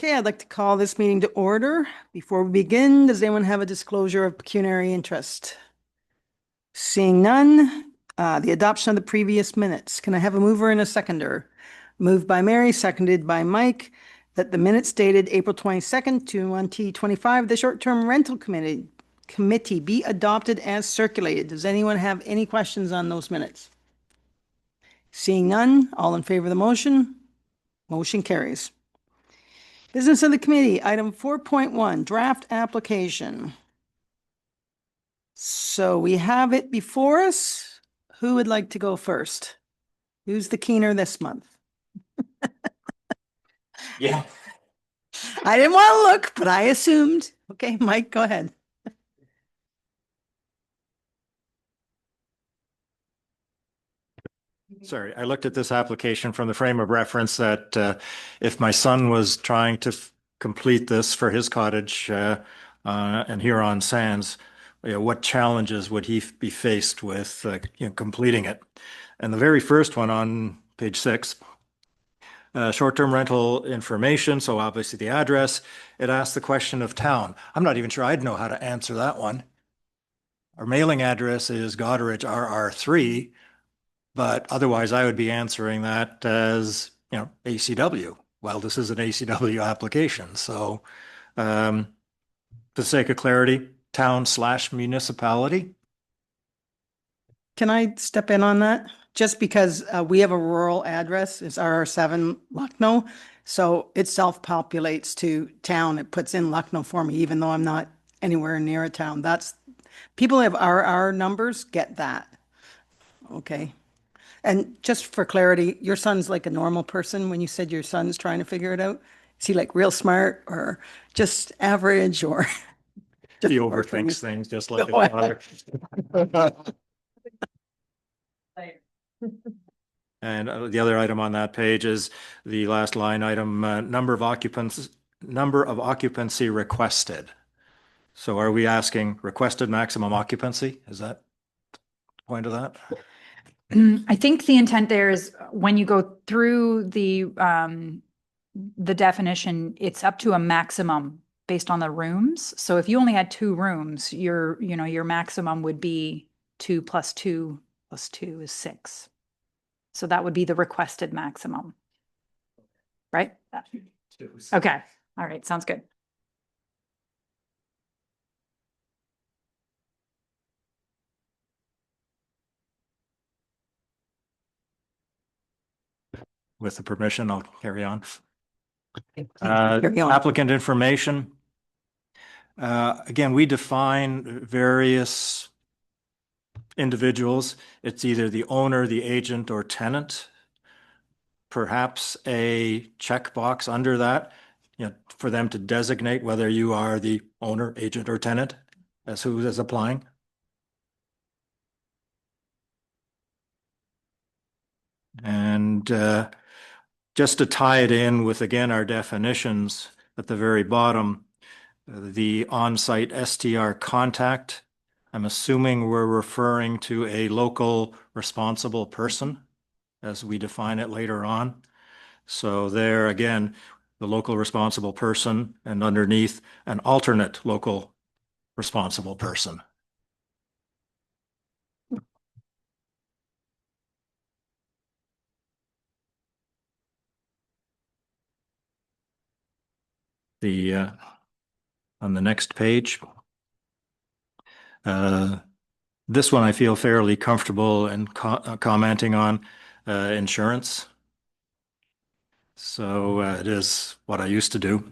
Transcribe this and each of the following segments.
Okay, I'd like to call this meeting to order. Before we begin, does anyone have a disclosure of pecuniary interest? Seeing none, the adoption of the previous minutes. Can I have a mover and a seconder? Moved by Mary, seconded by Mike, that the minutes dated April 22nd, 2025, the short-term rental committee be adopted as circulated. Does anyone have any questions on those minutes? Seeing none, all in favor of the motion? Motion carries. Business of the committee, item 4.1, draft application. So we have it before us. Who would like to go first? Who's the keener this month? Yeah. I didn't want to look, but I assumed. Okay, Mike, go ahead. Sorry, I looked at this application from the frame of reference that if my son was trying to complete this for his cottage and Huron Sands, what challenges would he be faced with completing it? And the very first one on page 6, short-term rental information, so obviously the address, it asks the question of town. I'm not even sure I'd know how to answer that one. Our mailing address is Goderich RR3. But otherwise, I would be answering that as, ACW. Well, this is an ACW application. So for the sake of clarity, town/municipality. Can I step in on that? Just because we have a rural address, it's RR7 Lucknow. So it self-populates to town. It puts in Lucknow for me, even though I'm not anywhere near a town. People who have RR numbers get that. Okay. And just for clarity, your son's like a normal person when you said your son's trying to figure it out? Is he like real smart or just average or just He overthinks things just like his Go father. And the other item on that page is the last line item, number of occupancy requested. So are we asking requested maximum occupancy? Is that the point of that? I think the intent there is when you go through the definition, it's up to a maximum based on the rooms. So if you only had 2 rooms, your maximum would be 2 plus 2 plus 2 is 6. So that would be the requested maximum. Right? Okay. All right. Sounds good. With the permission, I'll carry on. Carry on. Applicant information. Again, we define various individuals. It's either the owner, the agent, or tenant. Perhaps a checkbox under that, for them to designate whether you are the owner, agent, or tenant as who is applying. And just to tie it in with, again, our definitions at the very bottom, the on-site STR contact, I'm assuming we're referring to a local responsible person as we define it later on. So there, again, the local responsible person, and underneath an alternate local responsible person. On the next page, this one I feel fairly comfortable in commenting on insurance. So it is what I used to do.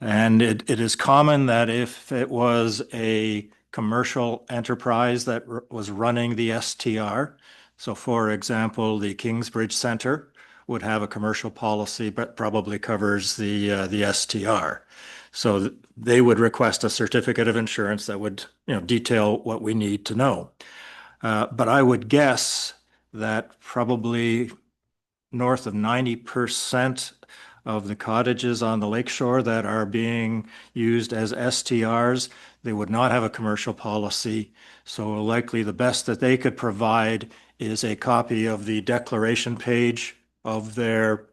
And it is common that if it was a commercial enterprise that was running the STR, so for example, the Kingsbridge Center would have a commercial policy, but probably covers the STR. So they would request a certificate of insurance that would, detail what we need to know. But I would guess that probably north of 90% of the cottages on the lakeshore that are being used as STRs, they would not have a commercial policy. So likely the best that they could provide is a copy of the declaration page of their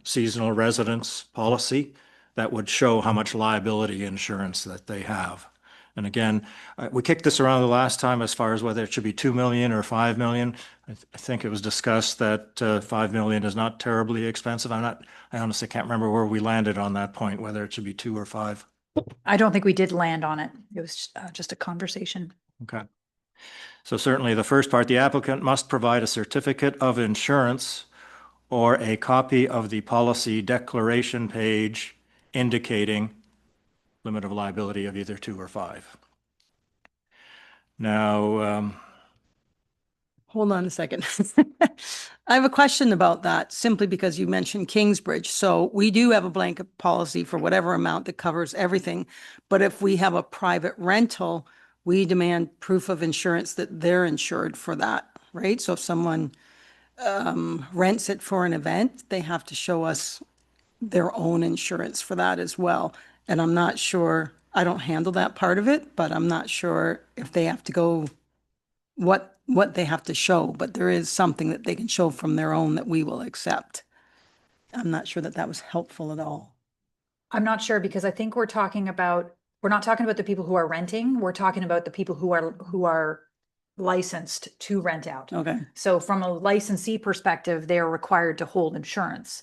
seasonal residence policy, that would show how much liability insurance that they have. And again, we kicked this around the last time as far as whether it should be 2 million or 5 million. I think it was discussed that 5 million is not terribly expensive. I honestly can't remember where we landed on that point, whether it should be 2 or 5. I don't think we did land on it. It was just a conversation. Okay. So certainly the first part, the applicant must provide a certificate of insurance or a copy of the policy declaration page indicating limit of liability of either 2 or 5. Now, Hold on a second. I have a question about that simply because you mentioned Kingsbridge. So we do have a blanket policy for whatever amount that covers everything. But if we have a private rental, we demand proof of insurance that they're insured for that, right? So if someone rents it for an event, they have to show us their own insurance for that as well. And I'm not sure, I don't handle that part of it, but I'm not sure if they have to go, what they have to show, but there is something that they can show from their own that we will accept. I'm not sure that that was helpful at all. I'm not sure because I think we're not talking about the people who are renting. We're talking about the people who are licensed to rent out. Okay, So from a licensee perspective, they're required to hold insurance.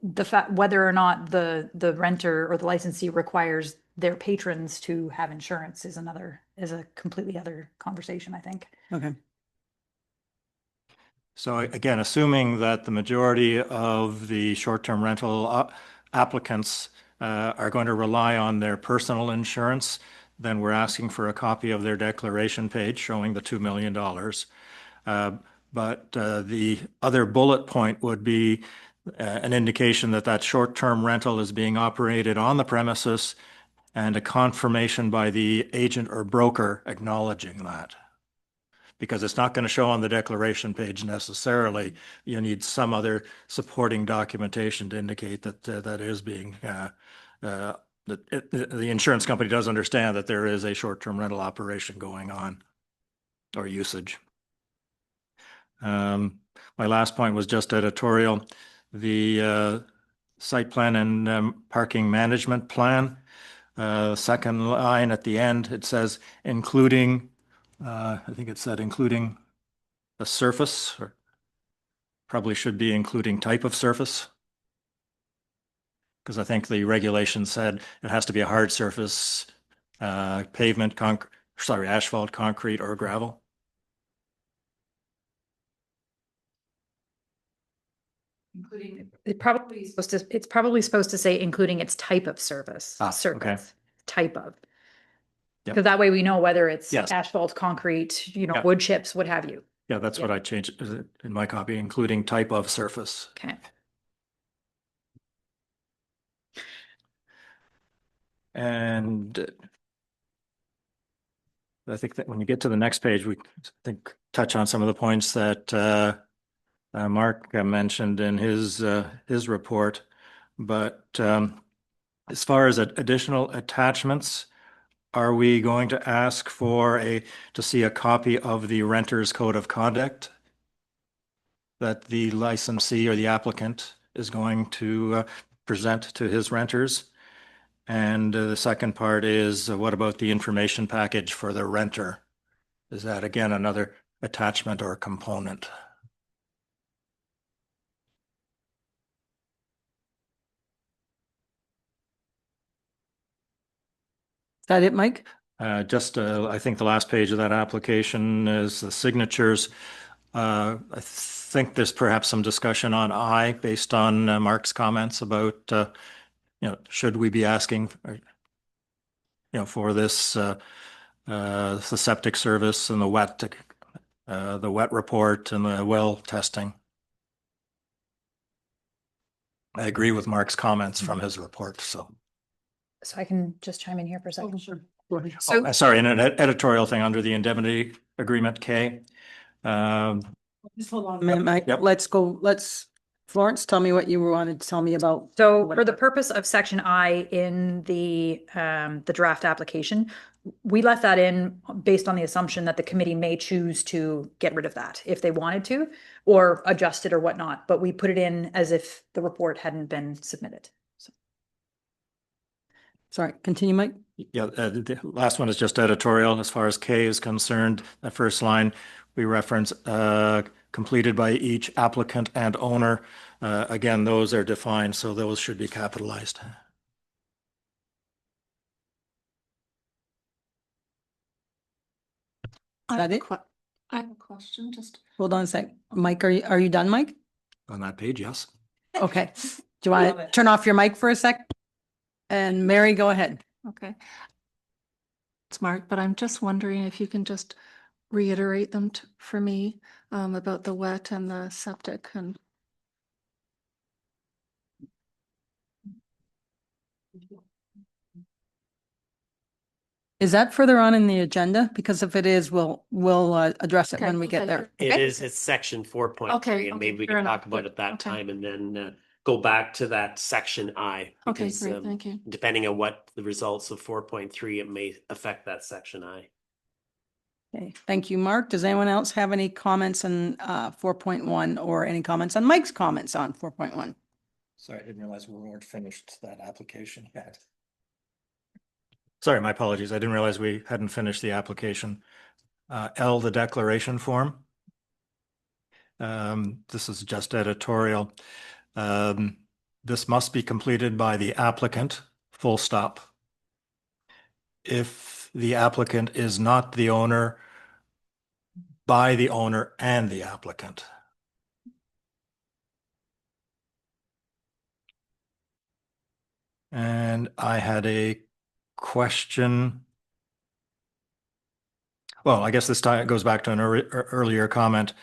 The fact whether or not the renter or the licensee requires their patrons to have insurance is a completely other conversation, I think. okay. so again, assuming that the majority of the short-term rental applicants are going to rely on their personal insurance, then we're asking for a copy of their declaration page showing the $2 million. But the other bullet point would be an indication that that short-term rental is being operated on the premises and a confirmation by the agent or broker acknowledging that. Because it's not going to show on the declaration page necessarily. You need some other supporting documentation to indicate that that is being, the insurance company does understand that there is a short-term rental operation going on or usage. My last point was just editorial. The site plan and parking management plan, second line at the end, it says including, I think it said including a surface, or probably should be including type of surface. Because I think the regulation said it has to be a hard surface, pavement, asphalt, concrete, or gravel. Including, it's probably supposed to say including its type of surface. Type of. Yep. Because that way we know whether it's Yes. asphalt, concrete, Yep. wood chips, what have you. Yeah, that's what I changed in my copy, including type of surface. Okay. And I think that when you get to the next page, we touch on some of the points that Mark mentioned in his report. But as far as additional attachments, are we going to ask to see a copy of the renter's code of conduct that the licensee or the applicant is going to present to his renters? And the second part is, what about the information package for the renter? Is that again another attachment or component? Is that it, Mike? I think the last page of that application is the signatures. I think there's perhaps some discussion on I based on Mark's comments about, should we be asking, for this, the septic service and the wet report and the well testing. I agree with Mark's comments from his report, so. So I can just chime in here for a second. Sure. Go ahead. So, Sorry, and an editorial thing under the indemnity agreement, K. Just hold on a minute, Mike. Yep. Florence, tell me what you wanted to tell me about. So for the purpose of section I in the draft application, we left that in based on the assumption that the committee may choose to get rid of that if they wanted to, or adjust it or whatnot, but we put it in as if the report hadn't been submitted. So. Sorry, continue, Mike. Yeah, the last one is just editorial. As far as K is concerned, that first line, we reference completed by each applicant and owner. Again, those are defined, so those should be capitalized. Is that it? I have a question, just. Hold on a sec. Mike, are you done, Mike? On that page, yes. Okay. Do you want to turn off your mic for a sec? And Mary, go ahead. Okay. It's Mark, but I'm just wondering if you can just reiterate them for me, about the wet and the septic and. Is that further on in the agenda? Because if it is, we'll address it when we get there. It is, it's section 4.3, Okay, and maybe we fair can enough. talk about Good. it that Okay. time and then go back to that section I. Okay, because, great, thank you. Depending on what the results of 4.3, it may affect that section I. Okay, thank you, Mark. Does anyone else have any comments on 4.1 or any comments on Mike's comments on 4.1? Sorry, I didn't realize we weren't finished that application yet. Sorry, my apologies. I didn't realize we hadn't finished the application. L, the declaration form. This is just editorial. This must be completed by the applicant, full stop. If the applicant is not the owner, by the owner and the applicant. And I had a question. Well, I guess this time goes back to an earlier comment.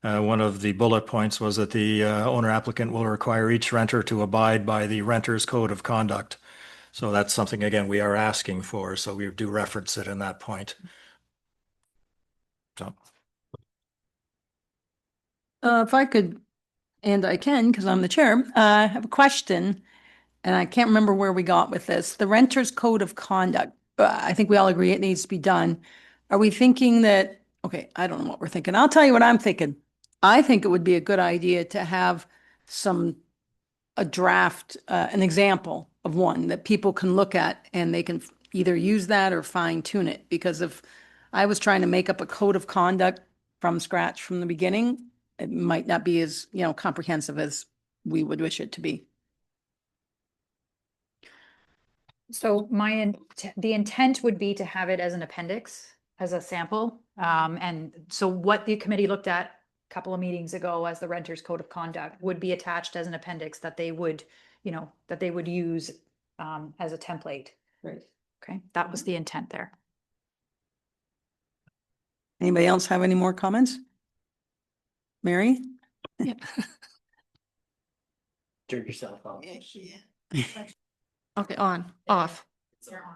One of the bullet points was that the owner applicant will require each renter to abide by the renter's code of conduct. So that's something, again, we are asking for. So we do reference it in that point. So. If I could, and I can, because I'm the chair, I have a question, and I can't remember where we got with this. The renter's code of conduct, I think we all agree it needs to be done. Are we thinking that, okay, I don't know what we're thinking. I'll tell you what I'm thinking. I think it would be a good idea to have a draft, an example of one that people can look at and they can either use that or fine tune it. Because if I was trying to make up a code of conduct from scratch from the beginning, it might not be as, comprehensive as we would wish it to be. So the intent would be to have it as an appendix, as a sample. And so what the committee looked at a couple of meetings ago as the renter's code of conduct would be attached as an appendix that they would, use as a template. Right. Okay, that was the intent there. Anybody else have any more comments? Mary? Yeah. Turn yourself off. Okay, off.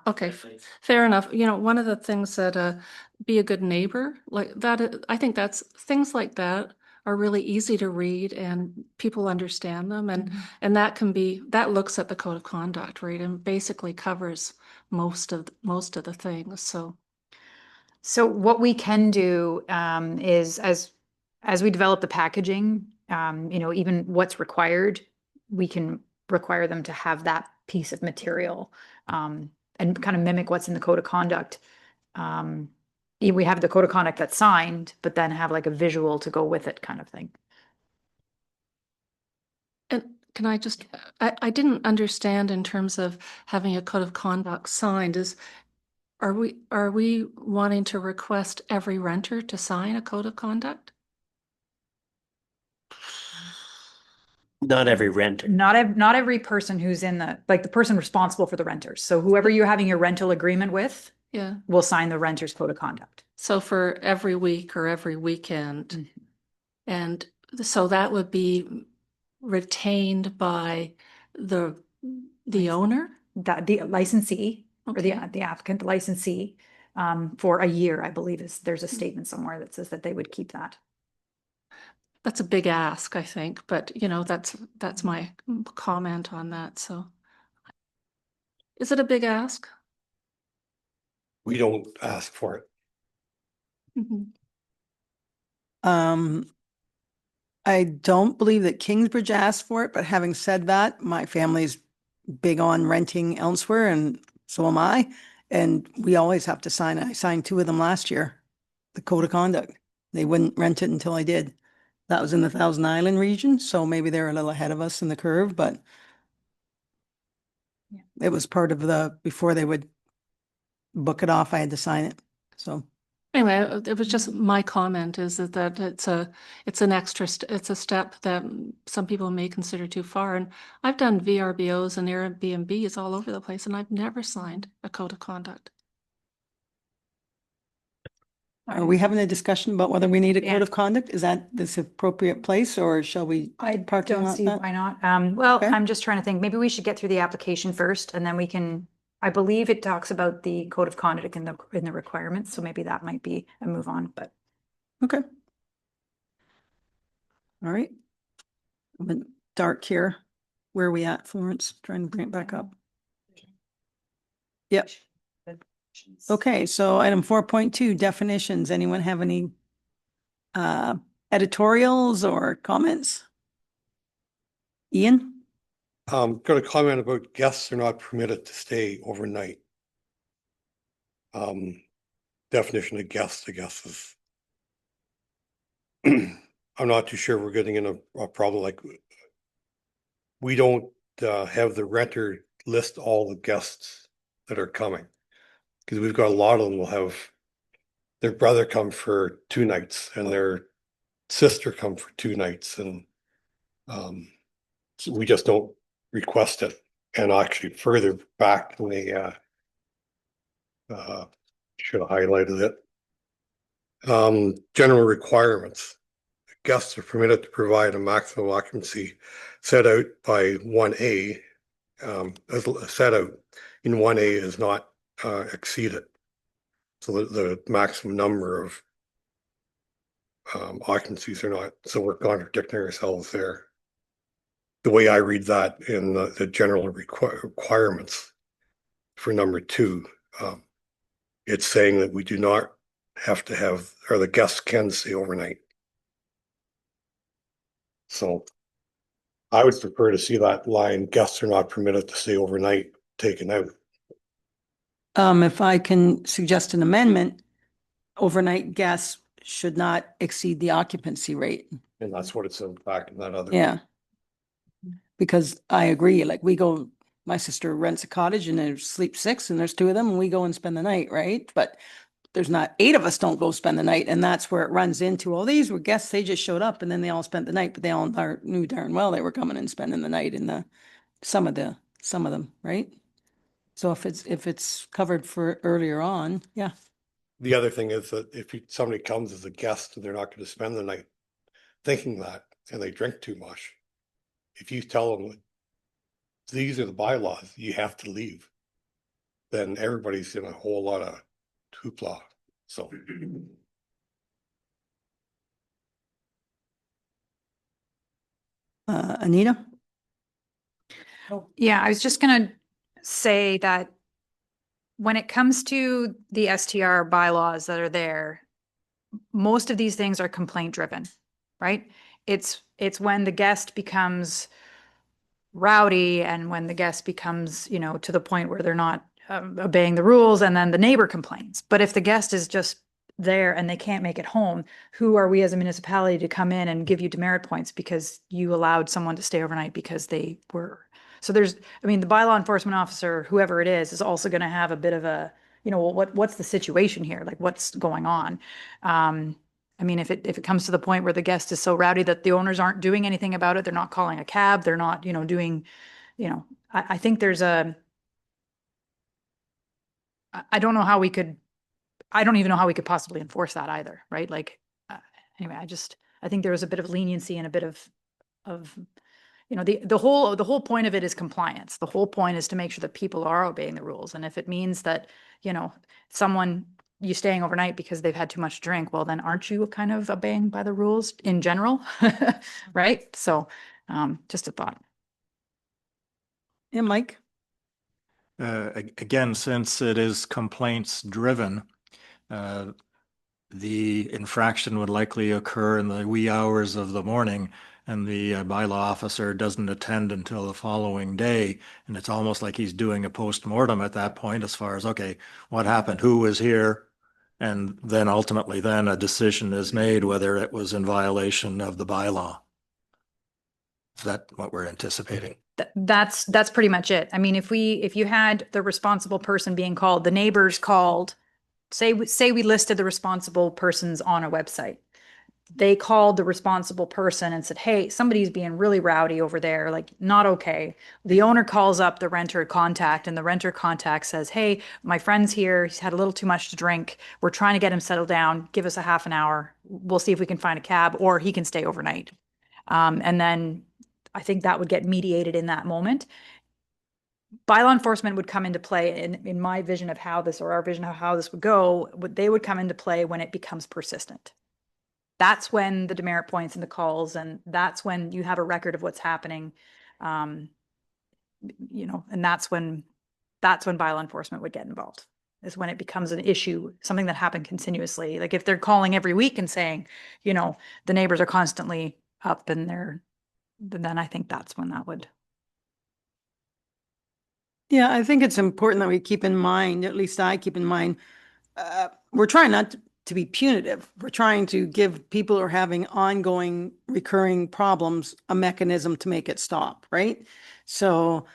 Okay, fair enough. One of the things that, be a good neighbor, like that, I think things like that are really easy to read and people understand them. And that looks at the code of conduct, right? And basically covers most of the things, so. So what we can do is as we develop the packaging, even what's required, we can require them to have that piece of material and kind of mimic what's in the code of conduct. We have the code of conduct that's signed, but then have like a visual to go with it kind of thing. And can I just, I didn't understand in terms of having a code of conduct signed are we wanting to request every renter to sign a code of conduct? Not every renter. Not every person who's in the person responsible for the renters. So whoever you're having your rental agreement with Yeah. will sign the renter's code of conduct. So for every week or every weekend. Mhm. And so that would be retained by the owner? The licensee or the Okay. applicant, the licensee, for a year, I believe there's a statement somewhere that says that they would keep that. That's a big ask, I think, but that's my comment on that, so. Is it a big ask? We don't ask for it. Mhm. I don't believe that Kingsbridge asked for it, but having said that, my family's big on renting elsewhere and So am I. And we always have to sign it. I signed 2 of them last year, the code of conduct. They wouldn't rent it until I did. That was in the Thousand Island region, so maybe they're a little ahead of us in the curve, but Yeah. it was part of before they would book it off, I had to sign it. So, Anyway, it was just my comment is that it's an extra, it's a step that some people may consider too far. And I've done VRBOs and Airbnbs all over the place, and I've never signed a code of conduct. are we having a discussion about whether we need a Yeah. code of conduct? Is that this appropriate place, or shall we? I parking don't lot see that? why not. Well, Okay. I'm just trying to think, maybe we should get through the application first and then we can, I believe it talks about the code of conduct in the requirements, so maybe that might be a move on, but. Okay. All right. A bit dark here. Where are we at, Florence? Trying to bring it back up. Yep. Okay, so item 4.2, definitions. Anyone have any editorials or comments? Ian? Got a comment about guests are not permitted to stay overnight. Definition of guest, I guess, is I'm not too sure we're getting in a problem like we don't have the renter list all the guests that are coming. Because we've got a lot of them will have their brother come for 2 nights and their sister come for 2 nights, and so we just don't request it. And actually further back when they should have highlighted it. General requirements. Guests are permitted to provide a maximum occupancy set out by 1A. As set out in 1A is not exceeded. So the maximum number of occupancies are not, so we're contradicting ourselves there. The way I read that in the general requirements for number 2, it's saying that we do not have to have, or the guests can stay overnight. So I would prefer to see that line, guests are not permitted to stay overnight, taken out. If I can suggest an amendment, overnight guests should not exceed the occupancy rate. And that's what it says back in that other. Yeah. Because I agree, like my sister rents a cottage and there's sleep 6 and there's 2 of them and we go and spend the night, right? But there's not 8 of us don't go spend the night, and that's where it runs into, all these were guests, they just showed up and then they all spent the night, but they all knew darn well they were coming and spending the night in some of them, right? So if it's covered for earlier on, yeah. The other thing is that if somebody comes as a guest and they're not going to spend the night thinking that, and they drink too much, if you tell them these are the bylaws, you have to leave, then everybody's in a whole lot of hoopla. So Anita? Yeah, I was just gonna say that when it comes to the STR bylaws that are there, most of these things are complaint driven, right? It's when the guest becomes rowdy and when the guest becomes, to the point where they're not obeying the rules, and then the neighbor complains. But if the guest is just there and they can't make it home, who are we as a municipality to come in and give you demerit points because you allowed someone to stay overnight because they were? So the bylaw enforcement officer, whoever it is also going to have a bit of a, well, what's the situation here? Like, what's going on? If it comes to the point where the guest is so rowdy that the owners aren't doing anything about it, they're not calling a cab, they're not, doing, I think there's I don't know how we could, I don't even know how we could possibly enforce that either, right? Like, anyway, I think there was a bit of leniency and a bit of, the whole point of it is compliance. The whole point is to make sure that people are obeying the rules. And if it means that, you staying overnight because they've had too much drink, well, then aren't you kind of obeying by the rules in general? Right? So, just a thought. Yeah, Mike? Again, since it is complaints driven, the infraction would likely occur in the wee hours of the morning, and the bylaw officer doesn't attend until the following day. And it's almost like he's doing a post-mortem at that point as far as, okay, what happened? Who was here? And then ultimately then a decision is made whether it was in violation of the bylaw. Is that what we're anticipating? That's pretty much it. I mean, if you had the responsible person being called, the neighbors called, say we listed the responsible persons on a website. They called the responsible person and said, hey, somebody's being really rowdy over there, like not okay. The owner calls up the renter contact and the renter contact says, hey, my friend's here. He's had a little too much to drink. We're trying to get him settled down. Give us a half an hour. We'll see if we can find a cab or he can stay overnight. And then I think that would get mediated in that moment. Bylaw enforcement would come into play in my vision of how this, or our vision of how this would go, they would come into play when it becomes persistent. That's when the demerit points and the calls, and that's when you have a record of what's happening. And that's when bylaw enforcement would get involved, is when it becomes an issue, something that happened continuously. Like if they're calling every week and saying, the neighbors are constantly up and then I think that's when that would. Yeah, I think it's important that we keep in mind, at least I keep in mind, we're trying not to be punitive. We're trying to give people who are having ongoing, recurring problems a mechanism to make it stop, right? So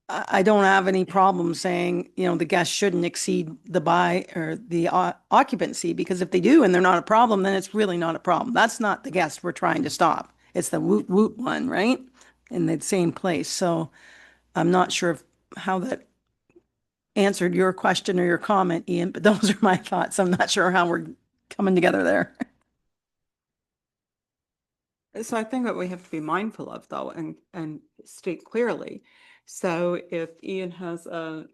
I don't have any problem saying, the guests shouldn't exceed the occupancy, because if they do and they're not a problem, then it's really not a problem. That's not the guest we're trying to stop. It's the woot woot one, right? In the same place. So I'm not sure how that answered your question or your comment, Ian, but those are my thoughts. I'm not sure how we're coming together there. So I think what we have to be mindful of, though, and state clearly. So if Ian has a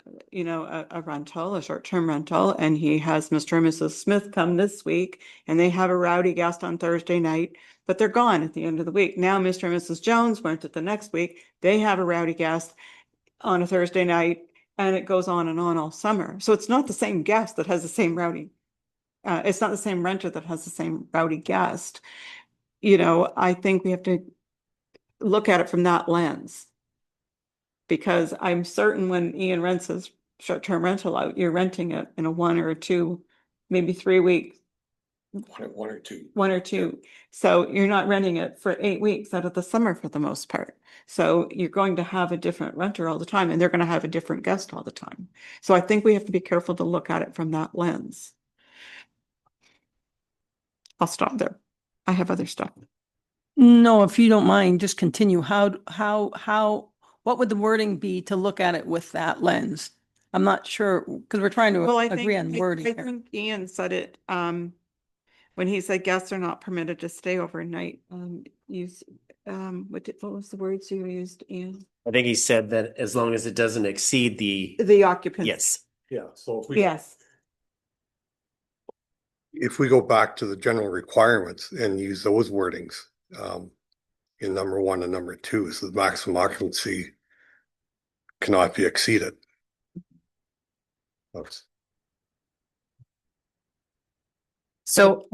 rental, a short-term rental, and he has Mr. and Mrs. Smith come this week, and they have a rowdy guest on Thursday night, but they're gone at the end of the week. Now Mr. and Mrs. Jones went at the next week. They have a rowdy guest on a Thursday night, and it goes on and on all summer. So it's not the same guest that has the same rowdy. It's not the same renter that has the same rowdy guest. I think we have to look at it from that lens. Because I'm certain when Ian rents his short-term rental out, you're renting it in a 1 or 2, maybe 3 weeks. One or two. 1 or 2. So you're not renting it for 8 weeks out of the summer for the most part. So you're going to have a different renter all the time, and they're going to have a different guest all the time. So I think we have to be careful to look at it from that lens. I'll stop there. I have other stuff. No, if you don't mind, just continue. What would the wording be to look at it with that lens? I'm not sure, because we're trying to agree on wording I here. think Ian said it, when he said guests are not permitted to stay overnight. What was the words you used, Ian? I think he said that as long as it doesn't exceed The occupancy. yes. Yeah, so Yes. if we go back to the general requirements and use those wordings, in number 1 and number 2 is the maximum occupancy cannot be exceeded. So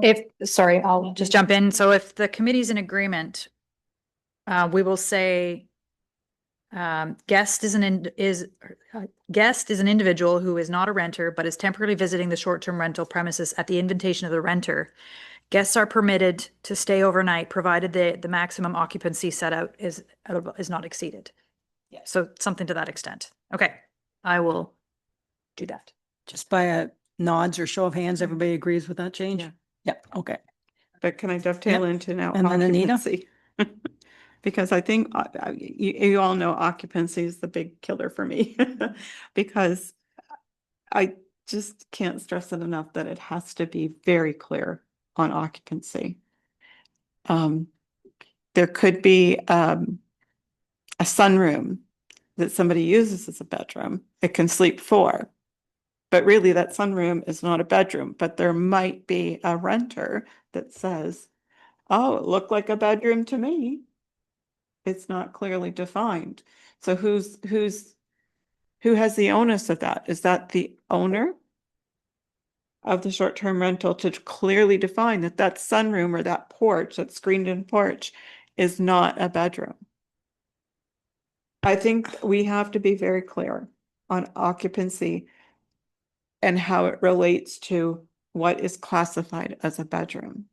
sorry, I'll just jump in. So if the committee's in agreement, we will say guest is an individual who is not a renter but is temporarily visiting the short-term rental premises at the invitation of the renter. Guests are permitted to stay overnight provided the maximum occupancy set out is not exceeded. Yeah. So something to that extent. Okay, I will do that. Just by a nods or show of hands, everybody agrees with that change? Yeah. Yeah, okay. But can I dovetail into now And then Anita? occupancy? Because I think you all know occupancy is the big killer for me. Because I just can't stress it enough that it has to be very clear on occupancy. There could be a sunroom that somebody uses as a bedroom. It can sleep 4. But really that sunroom is not a bedroom, but there might be a renter that says, oh, it looked like a bedroom to me. It's not clearly defined. So who has the onus of that? Is that the owner? of the short-term rental to clearly define that that sunroom or that porch, that screened-in porch, is not a bedroom. I think we have to be very clear on occupancy and how it relates to what is classified as a bedroom.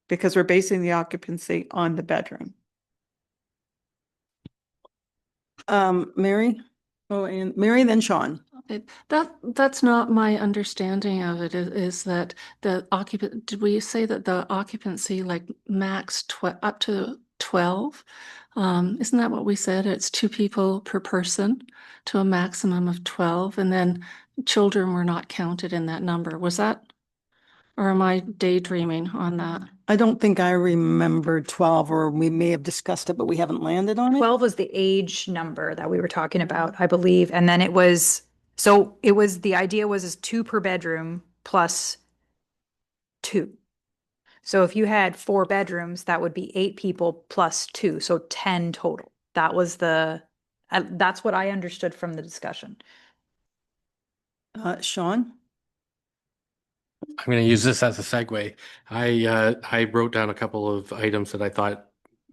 Because we're basing the occupancy on the bedroom. Mary? Oh, and Mary, then Sean. That's not my understanding of it, is that the occupant, did we say that the occupancy like max up to 12? Isn't that what we said? It's 2 people per person to a maximum of 12, and then children were not counted in that number. Was that, or am I daydreaming on that? I don't think I remember 12, or we may have discussed it, but we haven't landed on it. 12 was the age number that we were talking about, I believe. And then the idea was is 2 per bedroom plus 2. So if you had 4 bedrooms, that would be 8 people plus 2, so 10 total. That's what I understood from the discussion. Sean? I'm going to use this as a segue. I wrote down a couple of items that I thought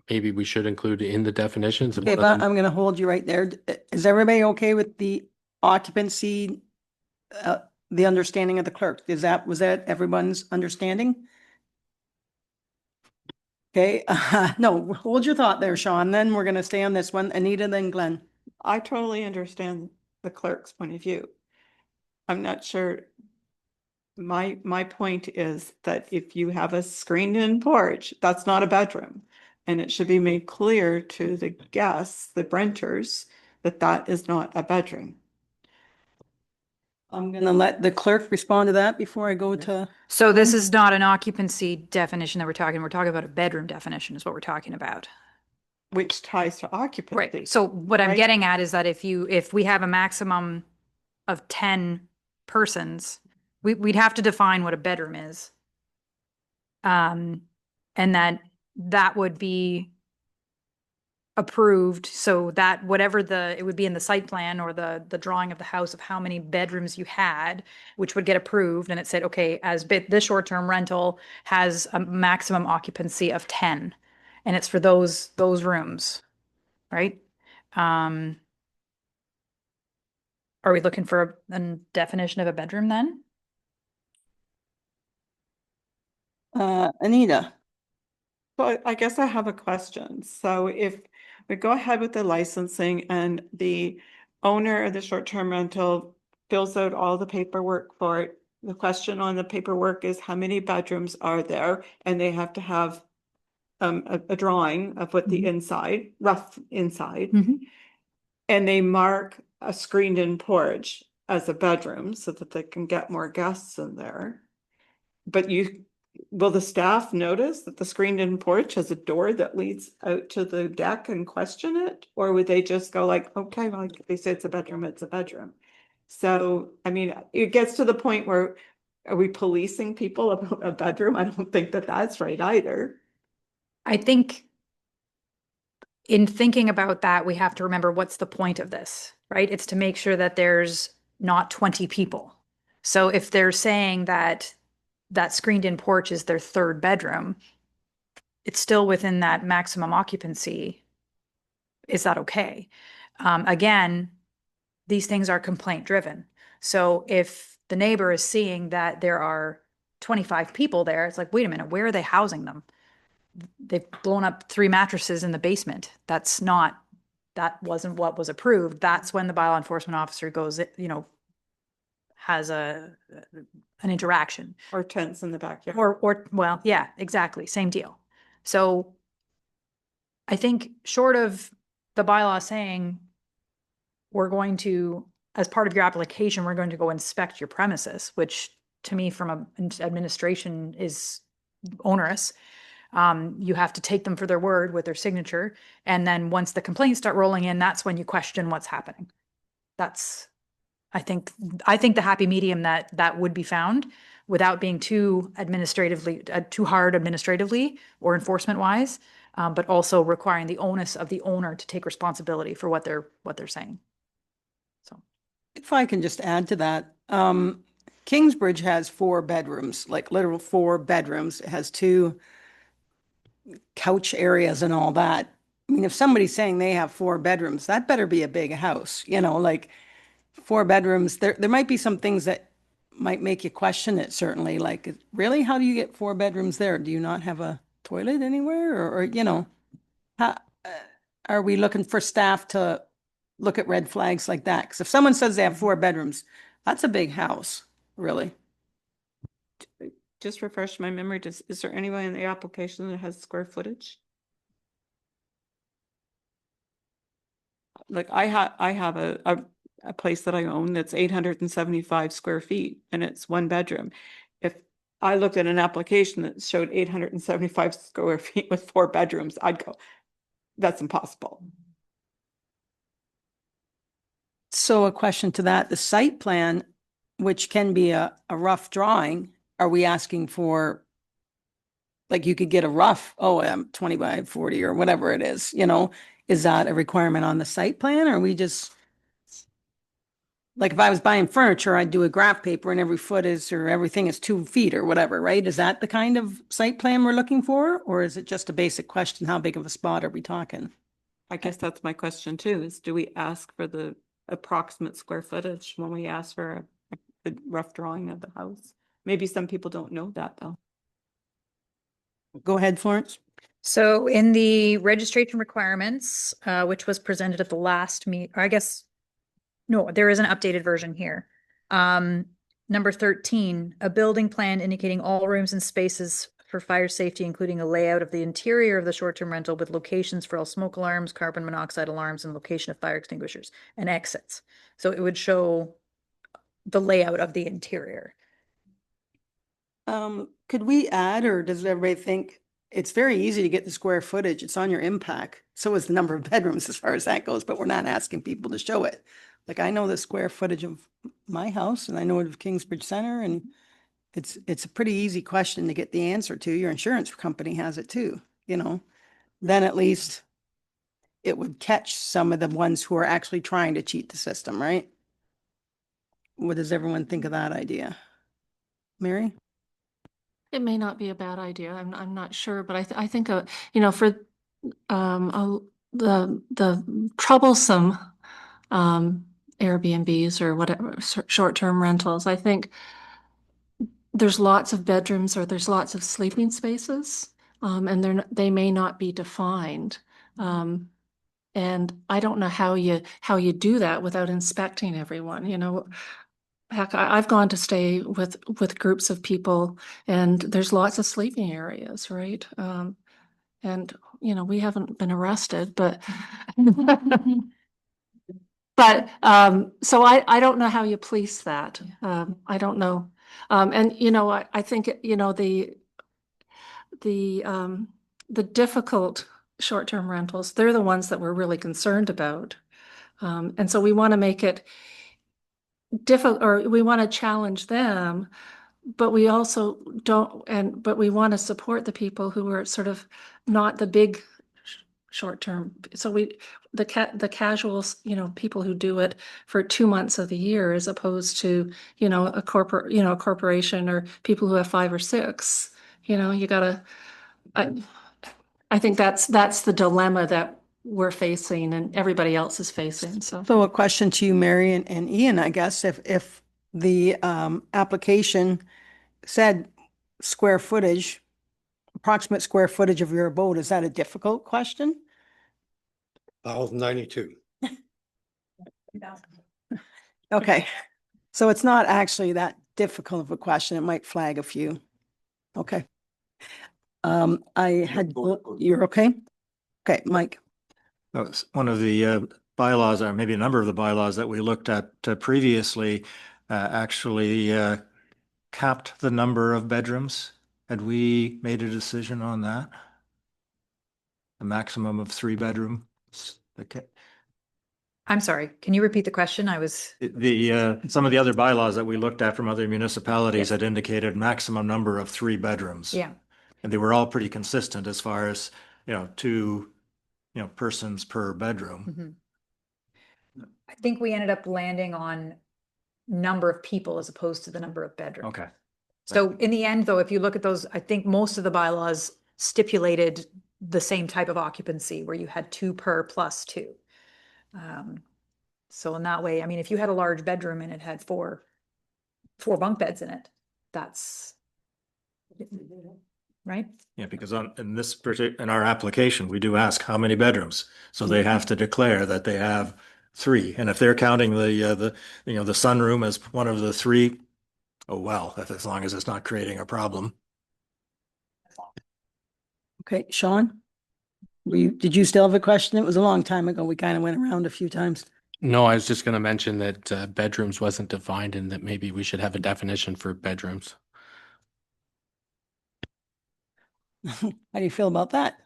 maybe we should include in the definitions. And Okay, one of but them- I'm gonna hold you right there. Is everybody okay with the occupancy, the understanding of the clerk? Was that everyone's understanding? Okay, no, hold your thought there, Sean. Then we're gonna stay on this one. Anita, then Glenn. I totally understand the clerk's point of view. I'm not sure. My point is that if you have a screened-in porch, that's not a bedroom. And it should be made clear to the guests, the renters, that that is not a bedroom. I'm gonna let the clerk respond to that before I go to, So this is not an occupancy definition that we're talking about a bedroom definition is what we're talking about. Which ties to occupancy. Right. So what I'm right? getting at is that if we have a maximum of 10 persons, we'd have to define what a bedroom is. And that would be approved so that it would be in the site plan or the drawing of the house of how many bedrooms you had, which would get approved. And it said, okay, this short-term rental has a maximum occupancy of 10, and it's for those rooms, right? Are we looking for a definition of a bedroom then? Anita. So I guess I have a question. So if we go ahead with the licensing and the owner of the short-term rental fills out all the paperwork for it, the question on the paperwork is how many bedrooms are there? And they have to have a drawing of what the Mhm. rough inside. Mhm. And they mark a screened-in porch as a bedroom so that they can get more guests in there. But will the staff notice that the screened-in porch has a door that leads out to the deck and question it? Or would they just go like, okay, well, they say it's a bedroom, it's a bedroom. So, I mean, it gets to the point where, are we policing people about a bedroom? I don't think that that's right either. I think in thinking about that, we have to remember what's the point of this, right? It's to make sure that there's not 20 people. So if they're saying that screened-in porch is their 3rd bedroom, it's still within that maximum occupancy. Is that okay? Again, these things are complaint driven. So if the neighbor is seeing that there are 25 people there, it's like, wait a minute, where are they housing them? They've blown up 3 mattresses in the basement. That wasn't what was approved. That's when the bylaw enforcement officer goes, has an interaction. Or tents in the backyard. Or well, yeah, exactly. Same deal. So I think short of the bylaw saying we're going to, as part of your application, we're going to go inspect your premises, which to me from administration is onerous. You have to take them for their word with their signature. And then once the complaints start rolling in, that's when you question what's happening. I think the happy medium that would be found without being too hard administratively or enforcement wise, but also requiring the onus of the owner to take responsibility for what they're saying. So, If I can just add to that, Kingsbridge has 4 bedrooms, like literal 4 bedrooms. It has 2 couch areas and all that. I mean, if somebody's saying they have 4 bedrooms, that better be a big house, like 4 bedrooms. There might be some things that might make you question it, certainly. Like, really, how do you get 4 bedrooms there? Do you not have a toilet anywhere? Or how, are we looking for staff to look at red flags like that? Because if someone says they have 4 bedrooms, that's a big house, really. Just refresh my memory, is there anyone in the application that has square footage? Like I have a place that I own that's 875 square feet and it's 1 bedroom. If I looked at an application that showed 875 square feet with 4 bedrooms, I'd go, that's impossible. So a question to that, the site plan, which can be a rough drawing, are we asking for, like, you could get a rough, 20 by 40 or whatever it is, is that a requirement on the site plan, or we just, like, if I was buying furniture, I'd do a graph paper and every foot is, or everything is 2 feet or whatever, right? Is that the kind of site plan we're looking for? Or is it just a basic question, how big of a spot are we talking? I guess that's my question too, is do we ask for the approximate square footage when we ask for a rough drawing of the house? Maybe some people don't know that though. Go ahead, Florence. So in the registration requirements, which was presented at the last or I guess, no, there is an updated version here. Number 13, a building plan indicating all rooms and spaces for fire safety, including a layout of the interior of the short-term rental with locations for all smoke alarms, carbon monoxide alarms, and location of fire extinguishers and exits. So it would show the layout of the interior. Could we add, or does everybody think it's very easy to get the square footage? It's on your impact. So is the number of bedrooms as far as that goes, but we're not asking people to show it. Like, I know the square footage of my house and I know it of Kingsbridge Center, and it's a pretty easy question to get the answer to. Your insurance company has it too, then at least it would catch some of the ones who are actually trying to cheat the system, right? What does everyone think of that idea? Mary? It may not be a bad idea. I'm not sure, but I think for the troublesome Airbnbs or whatever short-term rentals, I think there's lots of bedrooms or there's lots of sleeping spaces, and they may not be defined. And I don't know how you do that without inspecting everyone, Heck, I've gone to stay with groups of people and there's lots of sleeping areas, right? And we haven't been arrested, but so I don't know how you police that. I don't know. And I think the difficult short-term rentals, they're the ones that we're really concerned about. And so we want to make it difficult, or we want to challenge them, but we also but we want to support the people who are sort of not the big short-term. So the casuals, people who do it for 2 months of the year, as opposed to, a corporation or people who have 5 or 6, you gotta, I think that's the dilemma that we're facing and everybody else is facing. So a question to you, Mary and Ian, I guess, if the application said approximate square footage of your abode, is that a difficult question? 1,092. Okay, so it's not actually that difficult of a question. It might flag a few. Okay. You're okay? Okay, Mike. That was one of the bylaws, or maybe a number of the bylaws that we looked at previously, actually capped the number of bedrooms. Had we made a decision on that? A maximum of 3 bedrooms? Okay. I'm sorry, can you repeat the question? Some of the other bylaws that we looked at from other municipalities Yes. had indicated maximum number of 3 bedrooms. Yeah. And they were all pretty consistent as far as, 2, persons per bedroom. I think we ended up landing on number of people as opposed to the number of bedrooms. Okay. So in the end, though, if you look at those, I think most of the bylaws stipulated the same type of occupancy where you had 2 per plus 2. So in that way, I mean, if you had a large bedroom and it had four bunk beds in it, that's right. Yeah, because in this in our application, we do ask how many bedrooms. So they have to declare that they have 3. And if they're counting the sunroom as one of the 3, oh, well, as long as it's not creating a problem. Okay, Sean? Did you still have a question? It was a long time ago. We kind of went around a few times. No, I was just going to mention that bedrooms wasn't defined and that maybe we should have a definition for bedrooms. How do you feel about that?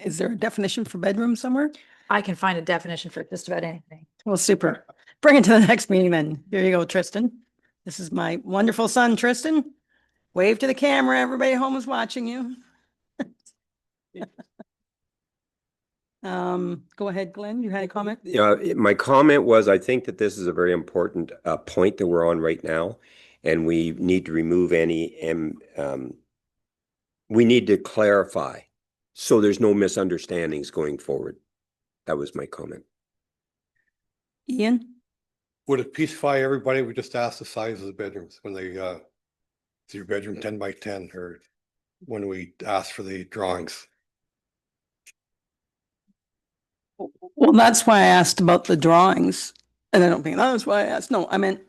Is there a definition for bedroom somewhere? I can find a definition for just about anything. Well, super. Bring it to the next meeting then. Here you go, Tristan. This is my wonderful son, Tristan. Wave to the camera. Everybody at home is watching you. Go ahead, Glenn. You had a comment? Yeah, my comment was, I think that this is a very important point that we're on right now, and we need to remove any, we need to clarify so there's no misunderstandings going forward. That was my comment. Ian? Would it peacify everybody? We just ask the size of the bedrooms when they, is your bedroom 10 by 10, or when we ask for the drawings? Well, that's why I asked about the drawings. And I don't think that was why I asked. No, I meant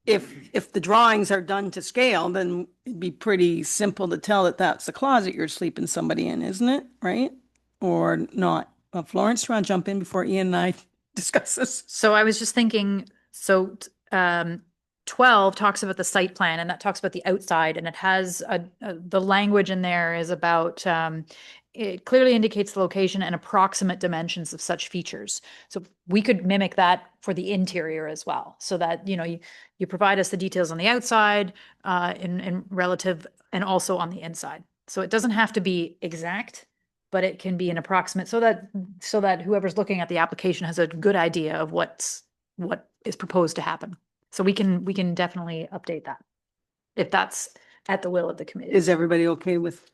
if the drawings are done to scale, then it'd be pretty simple to tell that that's the closet you're sleeping somebody in, isn't it? Right? Or not? Florence, do you want to jump in before Ian and I discuss this? So I was just thinking, 12 talks about the site plan, and that talks about the outside, and it has the language in there is about it clearly indicates the location and approximate dimensions of such features. So we could mimic that for the interior as well, so that you provide us the details on the outside in relative, and also on the inside. So it doesn't have to be exact, but it can be an approximate, so that whoever's looking at the application has a good idea of what is proposed to happen. So we can definitely update that if that's at the will of the committee. Is everybody okay with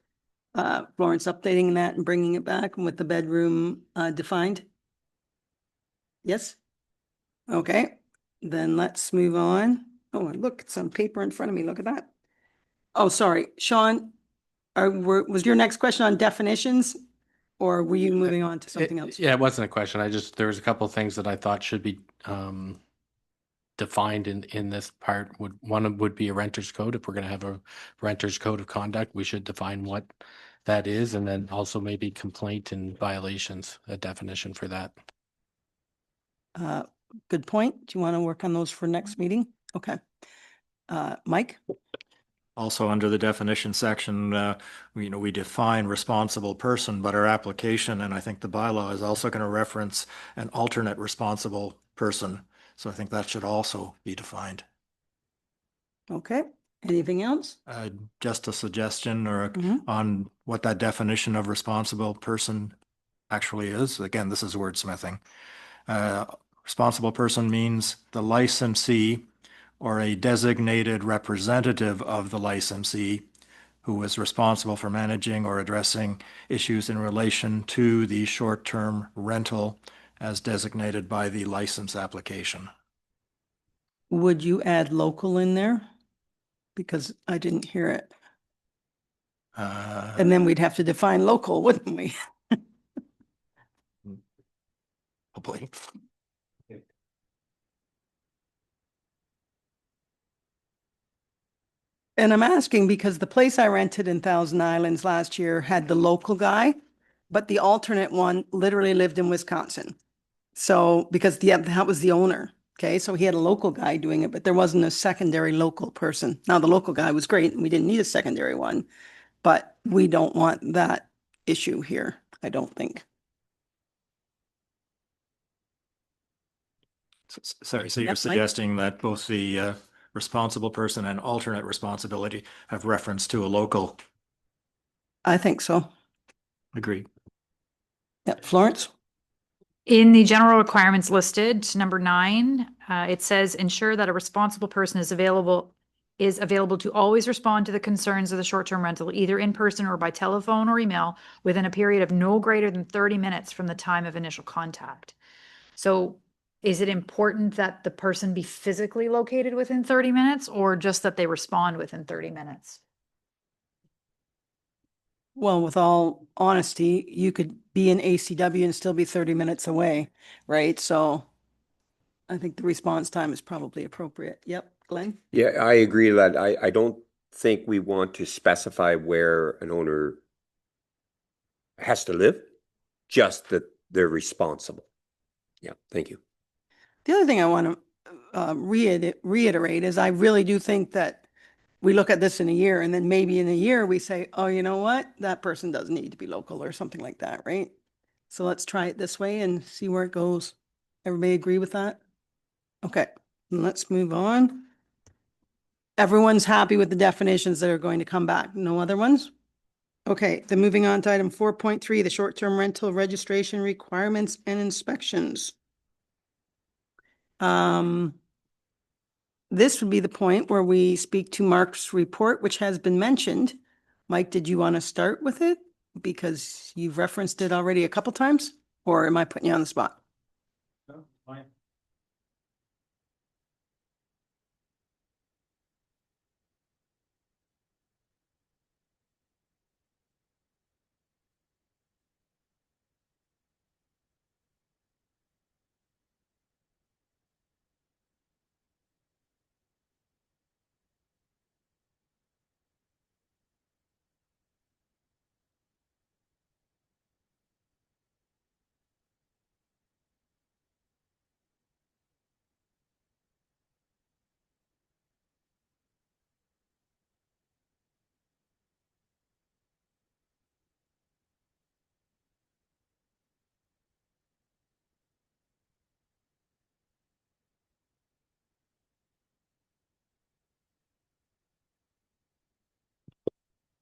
Florence updating that and bringing it back and with the bedroom defined? Yes? Okay, then let's move on. Oh, and look, it's on paper in front of me. Look at that. Oh, sorry, Sean, was your next question on definitions, or were you moving on to something else? Yeah, it wasn't a question. There was a couple of things that I thought should be defined in this part. One would be a renter's code. If we're going to have a renter's code of conduct, we should define what that is, and then also maybe complaint and violations, a definition for that. Good point. Do you want to work on those for next meeting? Okay. Mike? Also, under the definition section, we define responsible person, but our application, and I think the bylaw, is also going to reference an alternate responsible person. So I think that should also be defined. Okay. Anything else? Just a suggestion Mhm. on what that definition of responsible person actually is. Again, this is wordsmithing. Responsible person means the licensee or a designated representative of the licensee who is responsible for managing or addressing issues in relation to the short-term rental as designated by the license application. Would you add local in there? Because I didn't hear it. And then we'd have to define local, wouldn't we? Hopefully. And I'm asking because the place I rented in Thousand Islands last year had the local guy, but the alternate one literally lived in Wisconsin. So, because that was the owner. Okay, so he had a local guy doing it, but there wasn't a secondary local person. Now, the local guy was great and we didn't need a secondary one, but we don't want that issue here, I don't think. Sorry, so you're Yep, Mike? suggesting that both the responsible person and alternate responsibility have reference to a local. I think so. Agreed. Yeah, Florence? In the general requirements listed, number 9, It says ensure that a responsible person is available to always respond to the concerns of the short-term rental, either in person or by telephone or email, within a period of no greater than 30 minutes from the time of initial contact. So is it important that the person be physically located within 30 minutes or just that they respond within 30 minutes? Well, with all honesty, you could be in ACW and still be 30 minutes away, right? So I think the response time is probably appropriate. Yep, Glenn? Yeah, I agree that I don't think we want to specify where an owner has to live, just that they're responsible. Yeah, thank you. The other thing I want to reiterate is I really do think that we look at this in a year and then maybe in a year we say, oh, you know what? That person doesn't need to be local or something like that, right? So let's try it this way and see where it goes. Everybody agree with that? Okay, let's move on. Everyone's happy with the definitions that are going to come back. No other ones? Okay, then moving on to item 4.3, the short-term rental registration requirements and inspections. This would be the point where we speak to Mark's report, which has been mentioned. Mike, did you want to start with it? Because you've referenced it already a couple times, or am I putting you on the spot? No, fine.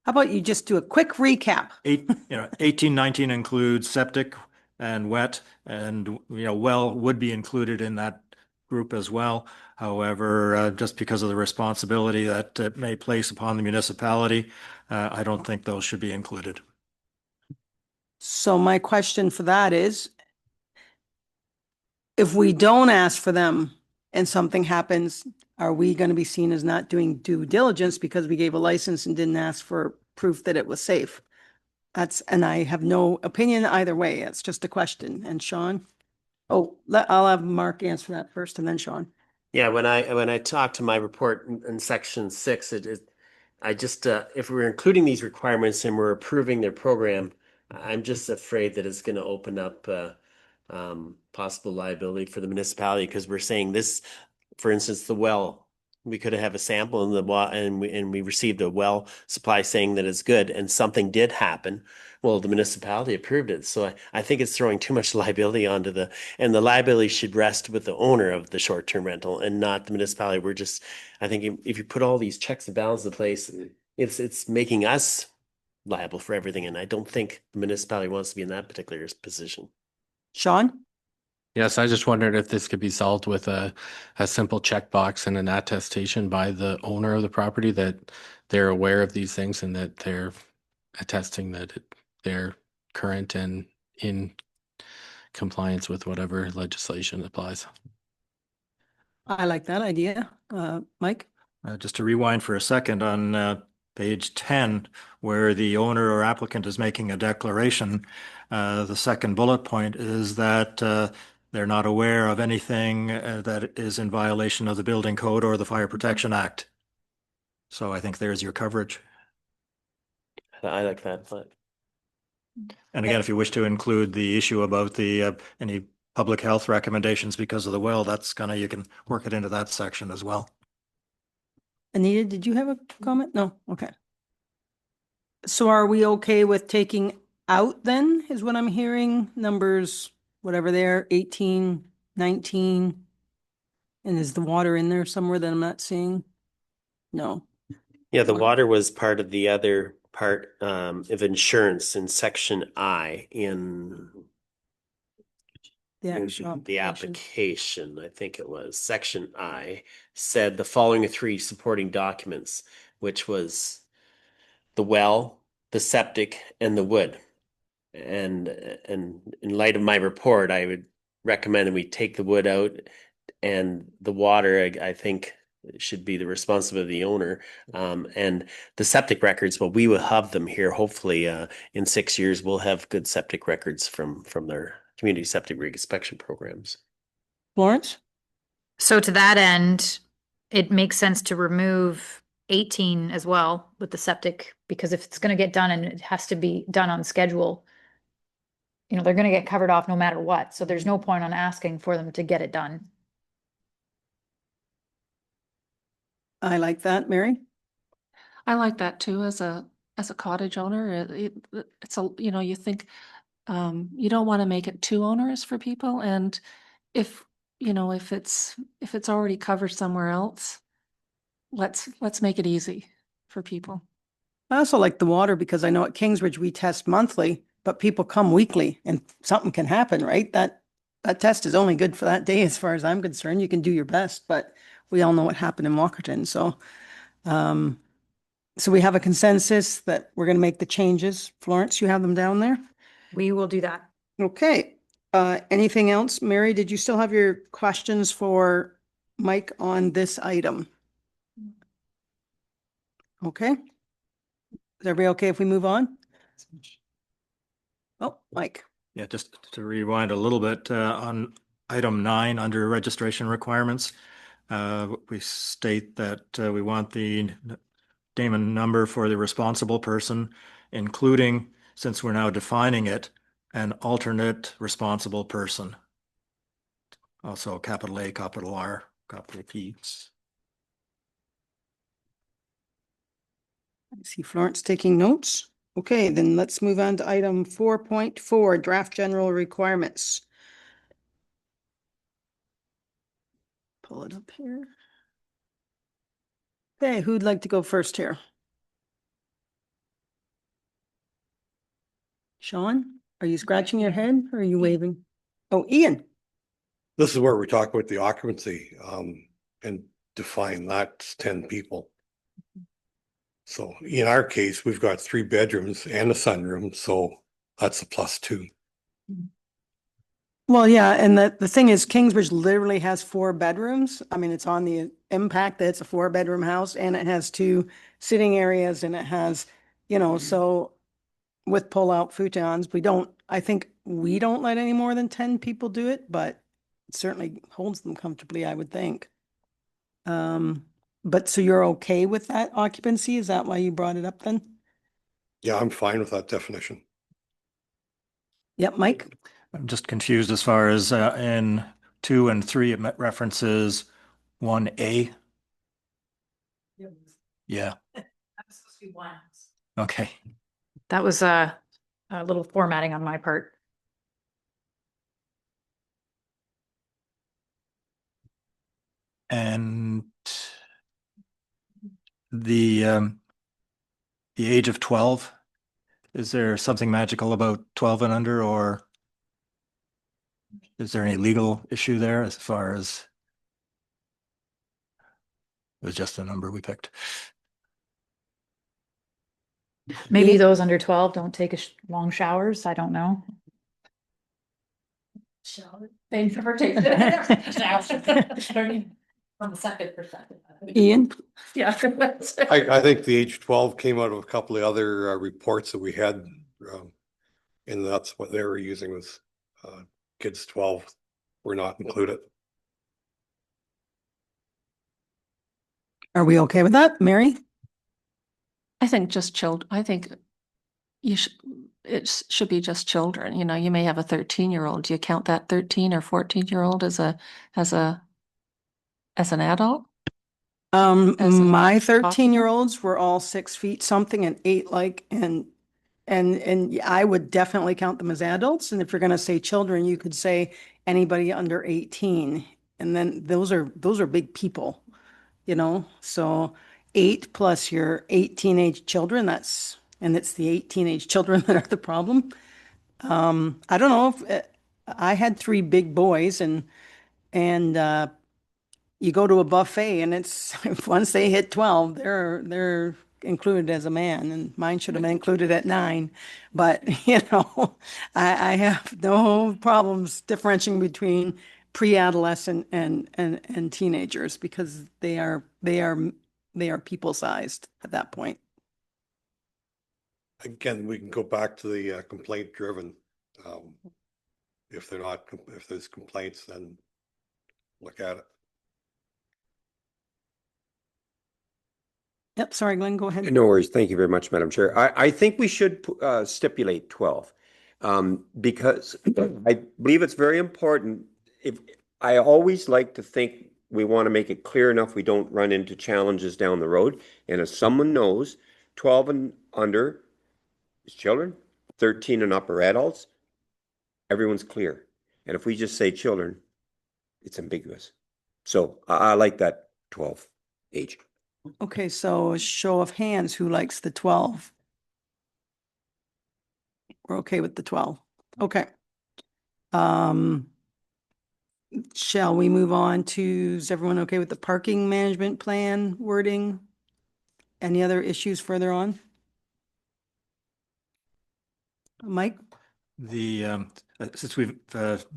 How about you just do a quick recap? 18, 19 includes septic and wet, and well would be included in that group as well. However, just because of the responsibility that it may place upon the municipality, I don't think those should be included. So my question for that is, if we don't ask for them and something happens, are we going to be seen as not doing due diligence because we gave a license and didn't ask for proof that it was safe? And I have no opinion either way. It's just a question. And Sean? Oh, I'll have Mark answer that first and then Sean. Yeah, when I talked to my report in section 6, I just if we're including these requirements and we're approving their program, I'm just afraid that it's going to open up possible liability for the municipality, because we're saying this, for instance, the well. We could have a sample in the well, and we received a well supply saying that it's good, and something did happen. Well, the municipality approved it, so I think it's throwing too much liability onto and the liability should rest with the owner of the short-term rental and not the municipality. I think if you put all these checks and balances in place, it's making us liable for everything, and I don't think the municipality wants to be in that particular position. Sean? Yes, I just wondered if this could be solved with a simple checkbox and an attestation by the owner of the property that they're aware of these things and that they're attesting that they're current and in compliance with whatever legislation applies. I like that idea. Mike? Just to rewind for a second on page 10, where the owner or applicant is making a declaration, the second bullet point is that they're not aware of anything that is in violation of the building code or the Fire Protection Act. So I think there's your coverage. I like that, but And again, if you wish to include the issue about the any public health recommendations because of the well, you can work it into that section as well. Anita, did you have a comment? No? Okay. So are we okay with taking out then, is what I'm hearing, numbers, whatever they're, 18, 19? And is the water in there somewhere that I'm not seeing? No. yeah, the water was part of the other part of insurance in section I in The actual The application. application, I think it was, section I, said the following are 3 supporting documents, which was the well, the septic, and the wood. And in light of my report, I would recommend that we take the wood out, and the water, I think, should be the responsibility of the owner. And the septic records, well, we will have them here. Hopefully, in 6 years, we'll have good septic records from their community septic reinspection programs. Florence? So to that end, it makes sense to remove 18 as well with the septic, because if it's gonna get done and it has to be done on schedule, you know, they're gonna get covered off no matter what, so there's no point on asking for them to get it done. I like that. Mary? I like that too, as a cottage owner. It's a, you know, you think, you don't want to make it too onerous for people, and if, you know, if it's already covered somewhere else, let's make it easy for people. I also like the water because I know at Kingsbridge we test monthly, but people come weekly and something can happen, right? That test is only good for that day as far as I'm concerned. You can do your best, but we all know what happened in Walkerton. So we have a consensus that we're going to make the changes. Florence, you have them down there? We will do that. Okay. Anything else? Mary, did you still have your questions for Mike on this item? Okay. Is everybody okay if we move on? Oh, Mike. Yeah, just to rewind a little bit, on item 9, under registration requirements, we state that we want the name and number for the responsible person, including, since we're now defining it, an alternate responsible person. Also capital A, capital R, capital P. I see Florence taking notes. Okay, then let's move on to item 4.4, draft general requirements. Pull it up here. Okay, who'd like to go first here? Sean, are you scratching your head or are you waving? Oh, Ian. This is where we talk about the occupancy, and define that's 10 people. So in our case, we've got 3 bedrooms and a sunroom, so that's a +2. Well, yeah, and the thing is, Kingsbridge literally has 4 bedrooms. I mean, it's on the impact that it's a 4-bedroom house and it has 2 sitting areas and it has, you know, so with pull-out futons, I think we don't let any more than 10 people do it, but it certainly holds them comfortably, I would think. But so you're okay with that occupancy? Is that why you brought it up then? Yeah, I'm fine with that definition. Yep, Mike? I'm just confused as far as in 2 and 3, it references 1A. Yeah. Okay. That was a little formatting on my part. And the age of 12, is there something magical about 12 and under, or is there any legal issue there as far as it was just a number we picked? Maybe Yeah. those under 12 don't take long showers. I don't know. They never take from the second perspective. Ian? Yeah. I think the age 12 came out of a couple of other reports that we had, and that's what they were using was kids 12 were not included. Are we okay with that, Mary? I think just I think it should be just children. You know, you may have a 13-year-old. Do you count that 13 or 14-year-old as an adult? As a My document? 13-year-olds were all 6 feet something and 8 and I would definitely count them as adults. And if you're going to say children, you could say anybody under 18. And then those are big people, you know? So 8 plus your 8 teenage children, and it's the 8 teenage children that are the problem. I don't know if I had three big boys and you go to a buffet and it's once they hit 12, they're included as a man, and mine should have been included at 9. But I have no problems differentiating between pre-adolescent and teenagers because they are people sized at that point. Again, we can go back to the complaint driven. If they're not, if there's complaints, then look at it. Yep, sorry, Glenn, go ahead. No worries. Thank you very much, Madam Chair. I think we should stipulate 12 because I believe it's very important. I always like to think we want to make it clear enough we don't run into challenges down the road. And if someone knows 12 and under is children, 13 and up are adults, everyone's clear. And if we just say children, it's ambiguous. So I like that 12 age. Okay, so a show of hands, who likes the 12? We're okay with the 12. Okay. Shall we move on to, is everyone okay with the parking management plan wording? Any other issues further on? Mike? Since we've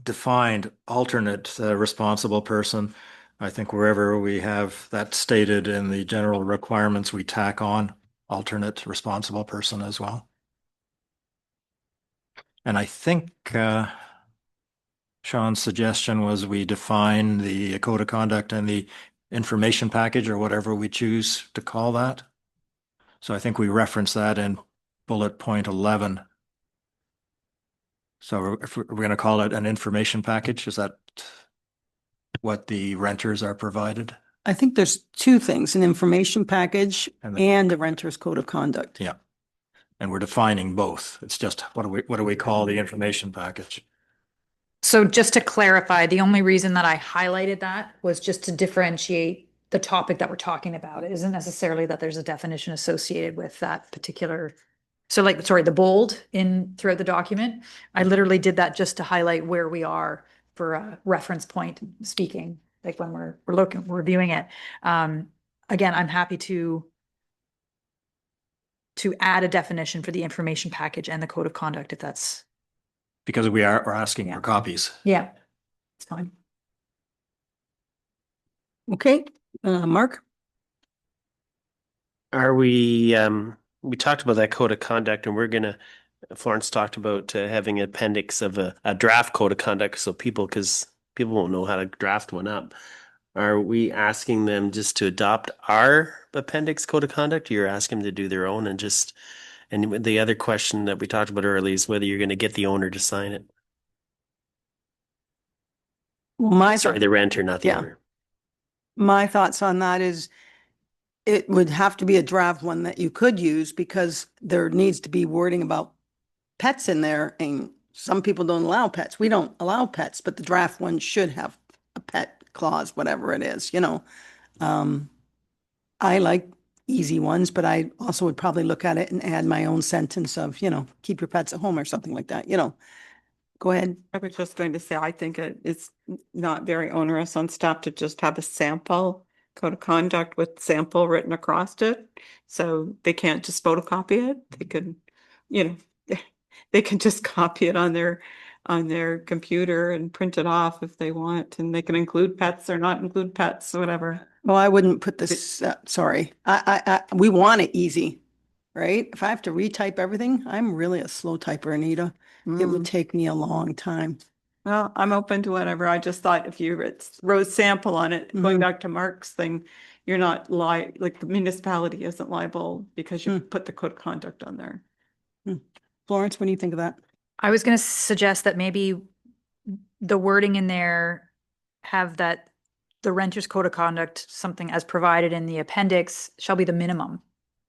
defined alternate responsible person, I think wherever we have that stated in the general requirements, we tack on alternate responsible person as well. And I think Sean's suggestion was we define the code of conduct and the information package, or whatever we choose to call that. So I think we reference that in bullet point 11. So if we're going to call it an information package, is that what the renters are provided? I think there's two things, an information package And and a renter's code of conduct. Yeah. And we're defining both. It's just, what do we call the information package? So just to clarify, the only reason that I highlighted that was just to differentiate the topic that we're talking about. It isn't necessarily that there's a definition associated with that particular. So like, sorry, the bold throughout the document, I literally did that just to highlight where we are for a reference point speaking, like when we're reviewing it. Again, I'm happy to add a definition for the information package and the code of conduct if that's. Because we're asking Yeah. for copies. Yeah, it's fine. Okay, Mark? Are we talked about that code of conduct, and Florence talked about having an appendix of a draft code of conduct so because people won't know how to draft one up. Are we asking them just to adopt our appendix code of conduct? You're asking them to do their own and the other question that we talked about earlier is whether you're going to get the owner to sign it. Well, Sorry, the renter, not the Yeah. owner. my thoughts on that is it would have to be a draft one that you could use because there needs to be wording about pets in there, and some people don't allow pets. We don't allow pets, but the draft one should have a pet clause, whatever it is, I like easy ones, but I also would probably look at it and add my own sentence of, keep your pets at home or something like that, Go ahead. I was just going to say, I think it's not very onerous on staff to just have a sample code of conduct with sample written across it. So they can't just photocopy it. They could, they can just copy it on their computer and print it off if they want, and they can include pets or not include pets, whatever. Well, I wouldn't put this, sorry, we want it easy, right? If I have to retype everything, I'm really a slow typer, Anita. It would take me a long time. Well, I'm open to whatever. I just thought if you wrote sample on it, going back to Mark's thing, you're not like the municipality isn't liable because you put the code of conduct on there. Florence, what do you think of that? I was going to suggest that maybe the wording in there have that the renter's code of conduct, something as provided in the appendix, shall be the minimum.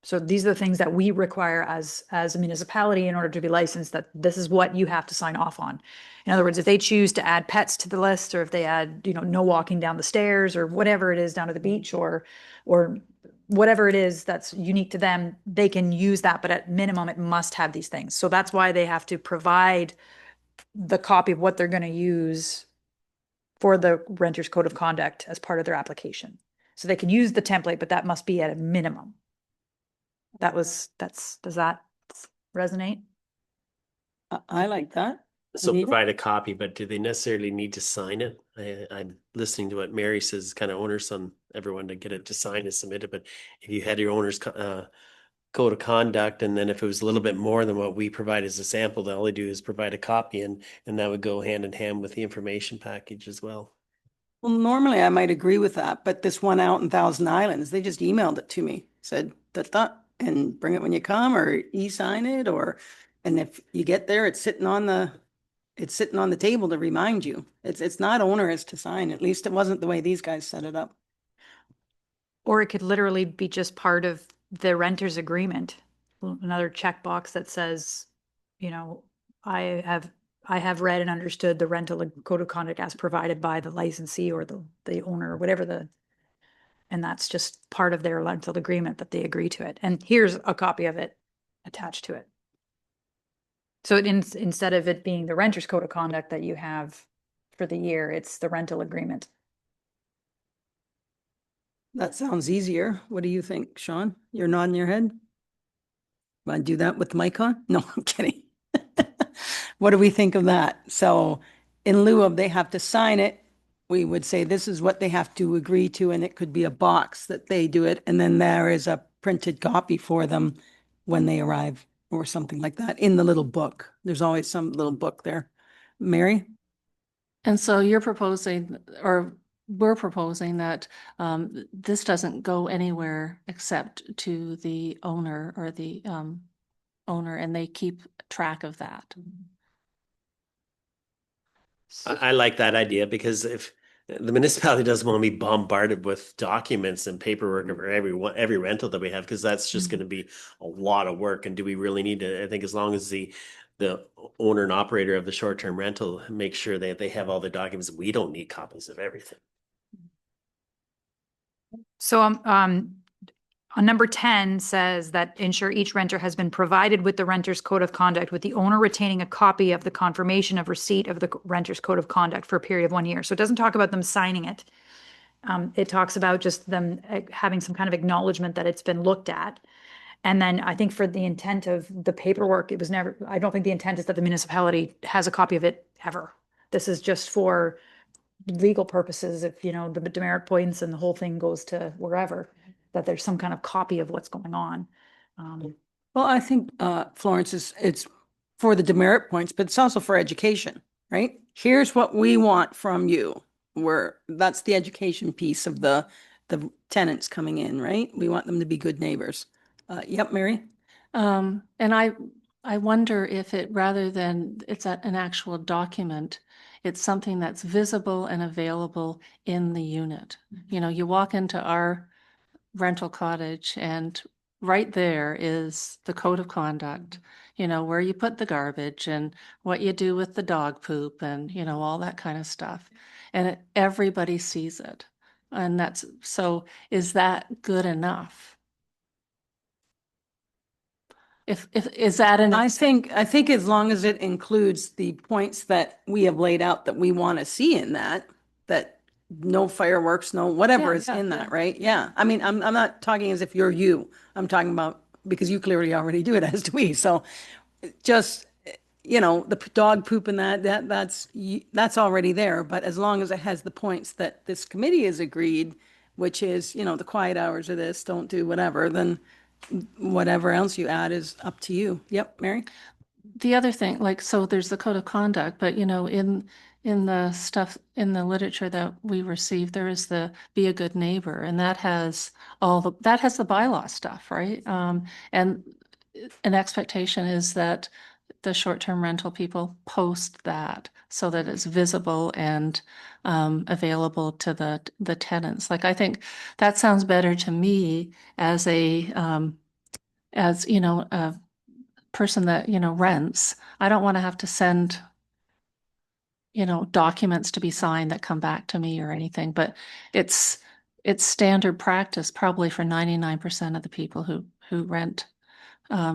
So these are the things that we require as a municipality in order to be licensed, that this is what you have to sign off on. In other words, if they choose to add pets to the list, or if they add, no walking down the stairs or whatever it is down to the beach, or whatever it is that's unique to them, they can use that. But at minimum, it must have these things. So that's why they have to provide the copy of what they're going to use for the renter's code of conduct as part of their application. So they can use the template, but that must be at a minimum. Does that resonate? I like that. So Anita? provide a copy, but do they necessarily need to sign it? I'm listening to what Mary says, kind of onus on everyone to get it to sign and submit it. But if you had your owner's code of conduct, and then if it was a little bit more than what we provide as a sample, then all they do is provide a copy, and that would go hand in hand with the information package as well. Well, normally I might agree with that, but this one out in Thousand Islands, they just emailed it to me, said that, and bring it when you come, or e-sign it, and if you get there, it's sitting on the table to remind you. It's not onerous to sign. At least it wasn't the way these guys set it up. Or it could literally be just part of the renter's agreement. Another checkbox that says, you know, I have read and understood the rental code of conduct as provided by the licensee or the owner or whatever and that's just part of their rental agreement that they agree to it. And here's a copy of it attached to it. So instead of it being the renter's code of conduct that you have for the year, it's the rental agreement. That sounds easier. What do you think, Sean? You're nodding your head? Want to do that with the mic on? No, I'm kidding. What do we think of that? So in lieu of they have to sign it, we would say this is what they have to agree to, and it could be a box that they do it, and then there is a printed copy for them when they arrive or something like that in the little book. There's always some little book there. Mary? And so you're proposing, or we're proposing that this doesn't go anywhere except to the owner or the owner, and they keep track of that. I like that idea, because if the municipality doesn't want to be bombarded with documents and paperwork for every rental that we have, because that's just going to be a lot of work. And do we really need to? I think as long as the owner and operator of the short-term rental make sure that they have all the documents, we don't need copies of everything. So on number 10 says that ensure each renter has been provided with the renter's code of conduct, with the owner retaining a copy of the confirmation of receipt of the renter's code of conduct for a period of 1 year. So it doesn't talk about them signing it. It talks about just them having some kind of acknowledgement that it's been looked at. And then I think for the intent of the paperwork, I don't think the intent is that the municipality has a copy of it ever. This is just for legal purposes. If, the demerit points and the whole thing goes to wherever, that there's some kind of copy of what's going on. Well, I think, Florence, it's for the demerit points, but it's also for education, right? Here's what we want from you. That's the education piece of the tenants coming in, right? We want them to be good neighbors. Yep, Mary? And I wonder if it, rather than it's an actual document, it's something that's visible and available in the unit. You walk into our rental cottage and right there is the code of conduct, where you put the garbage and what you do with the dog poop and, all that kind of stuff. And everybody sees it. And so is that good enough? If is that enough? I think as long as it includes the points that we have laid out that we want to see in that no fireworks, no whatever is in that, right? Yeah. I mean, I'm not talking as if you're you. I'm talking about, because you clearly already do it, as do we. So just, the dog poop and that's already there. But as long as it has the points that this committee has agreed, which is, the quiet hours of this, don't do whatever, then whatever else you add is up to you. Yep, Mary? The other thing, so there's the code of conduct, but in the stuff in the literature that we receive, there is the be a good neighbor, and that has the bylaw stuff, right? And an expectation is that the short-term rental people post that so that it's visible and available to the tenants. I think that sounds better to me as a person that rents. I don't want to have to send documents to be signed that come back to me or anything, but it's standard practice probably for 99% of the people who rent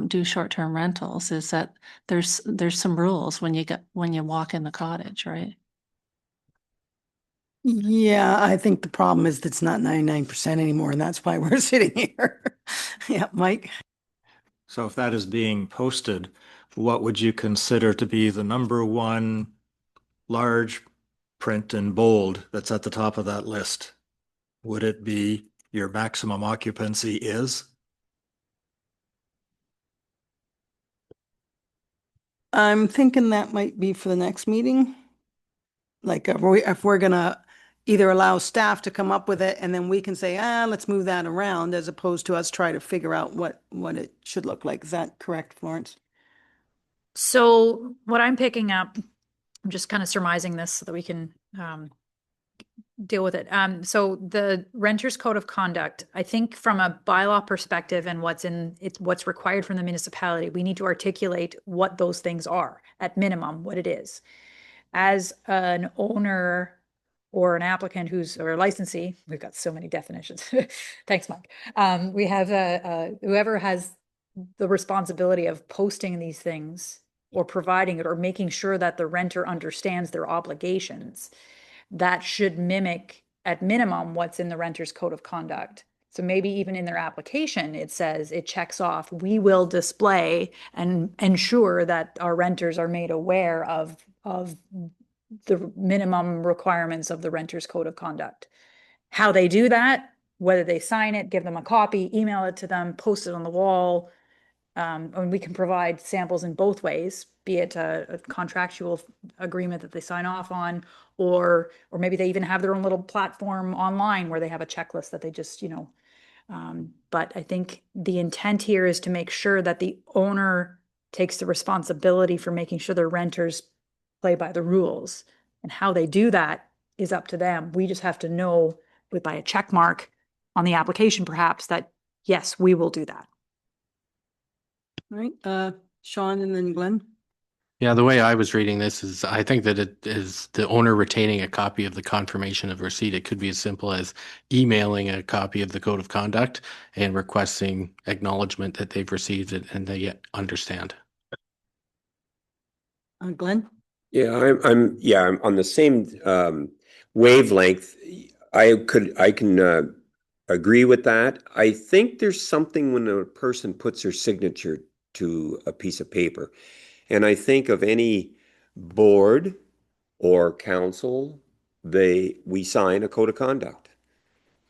do short-term rentals is that there's some rules when you walk in the cottage, right? Yeah, I think the problem is that it's not 99% anymore, and that's why we're sitting here. Yeah, Mike? So if that is being posted, what would you consider to be the number one large print in bold that's at the top of that list? Would it be your maximum occupancy is? I'm thinking that might be for the next meeting. Like if we're gonna either allow staff to come up with it and then we can say, let's move that around, as opposed to us try to figure out what it should look like. Is that correct, Florence? So what I'm picking up, I'm just kind of surmising this so that we can deal with it. So the Renters Code of Conduct, I think from a bylaw perspective and what's required from the municipality, we need to articulate what those things are, at minimum, what it is. As an owner or an applicant or a licensee, we've got so many definitions. Thanks, Mike. We have whoever has the responsibility of posting these things or providing it or making sure that the renter understands their obligations, that should mimic at minimum what's in the Renters Code of Conduct. So maybe even in their application, it says, it checks off, we will display and ensure that our renters are made aware of the minimum requirements of the Renters Code of Conduct. How they do that, whether they sign it, give them a copy, email it to them, post it on the wall, and we can provide samples in both ways, be it a contractual agreement that they sign off on, or maybe they even have their own little platform online where they have a checklist that they just, but I think the intent here is to make sure that the owner takes the responsibility for making sure their renters play by the rules. And how they do that is up to them. We just have to know by a check mark on the application, perhaps, that yes, we will do that. All right, Sean and then Glenn. Yeah, the way I was reading this is I think that it is the owner retaining a copy of the confirmation of receipt. It could be as simple as emailing a copy of the code of conduct and requesting acknowledgement that they've received it and they understand. Glenn? Yeah, I'm on the same wavelength. I can agree with that. I think there's something when a person puts their signature to a piece of paper. And I think of any board or council, we sign a code of conduct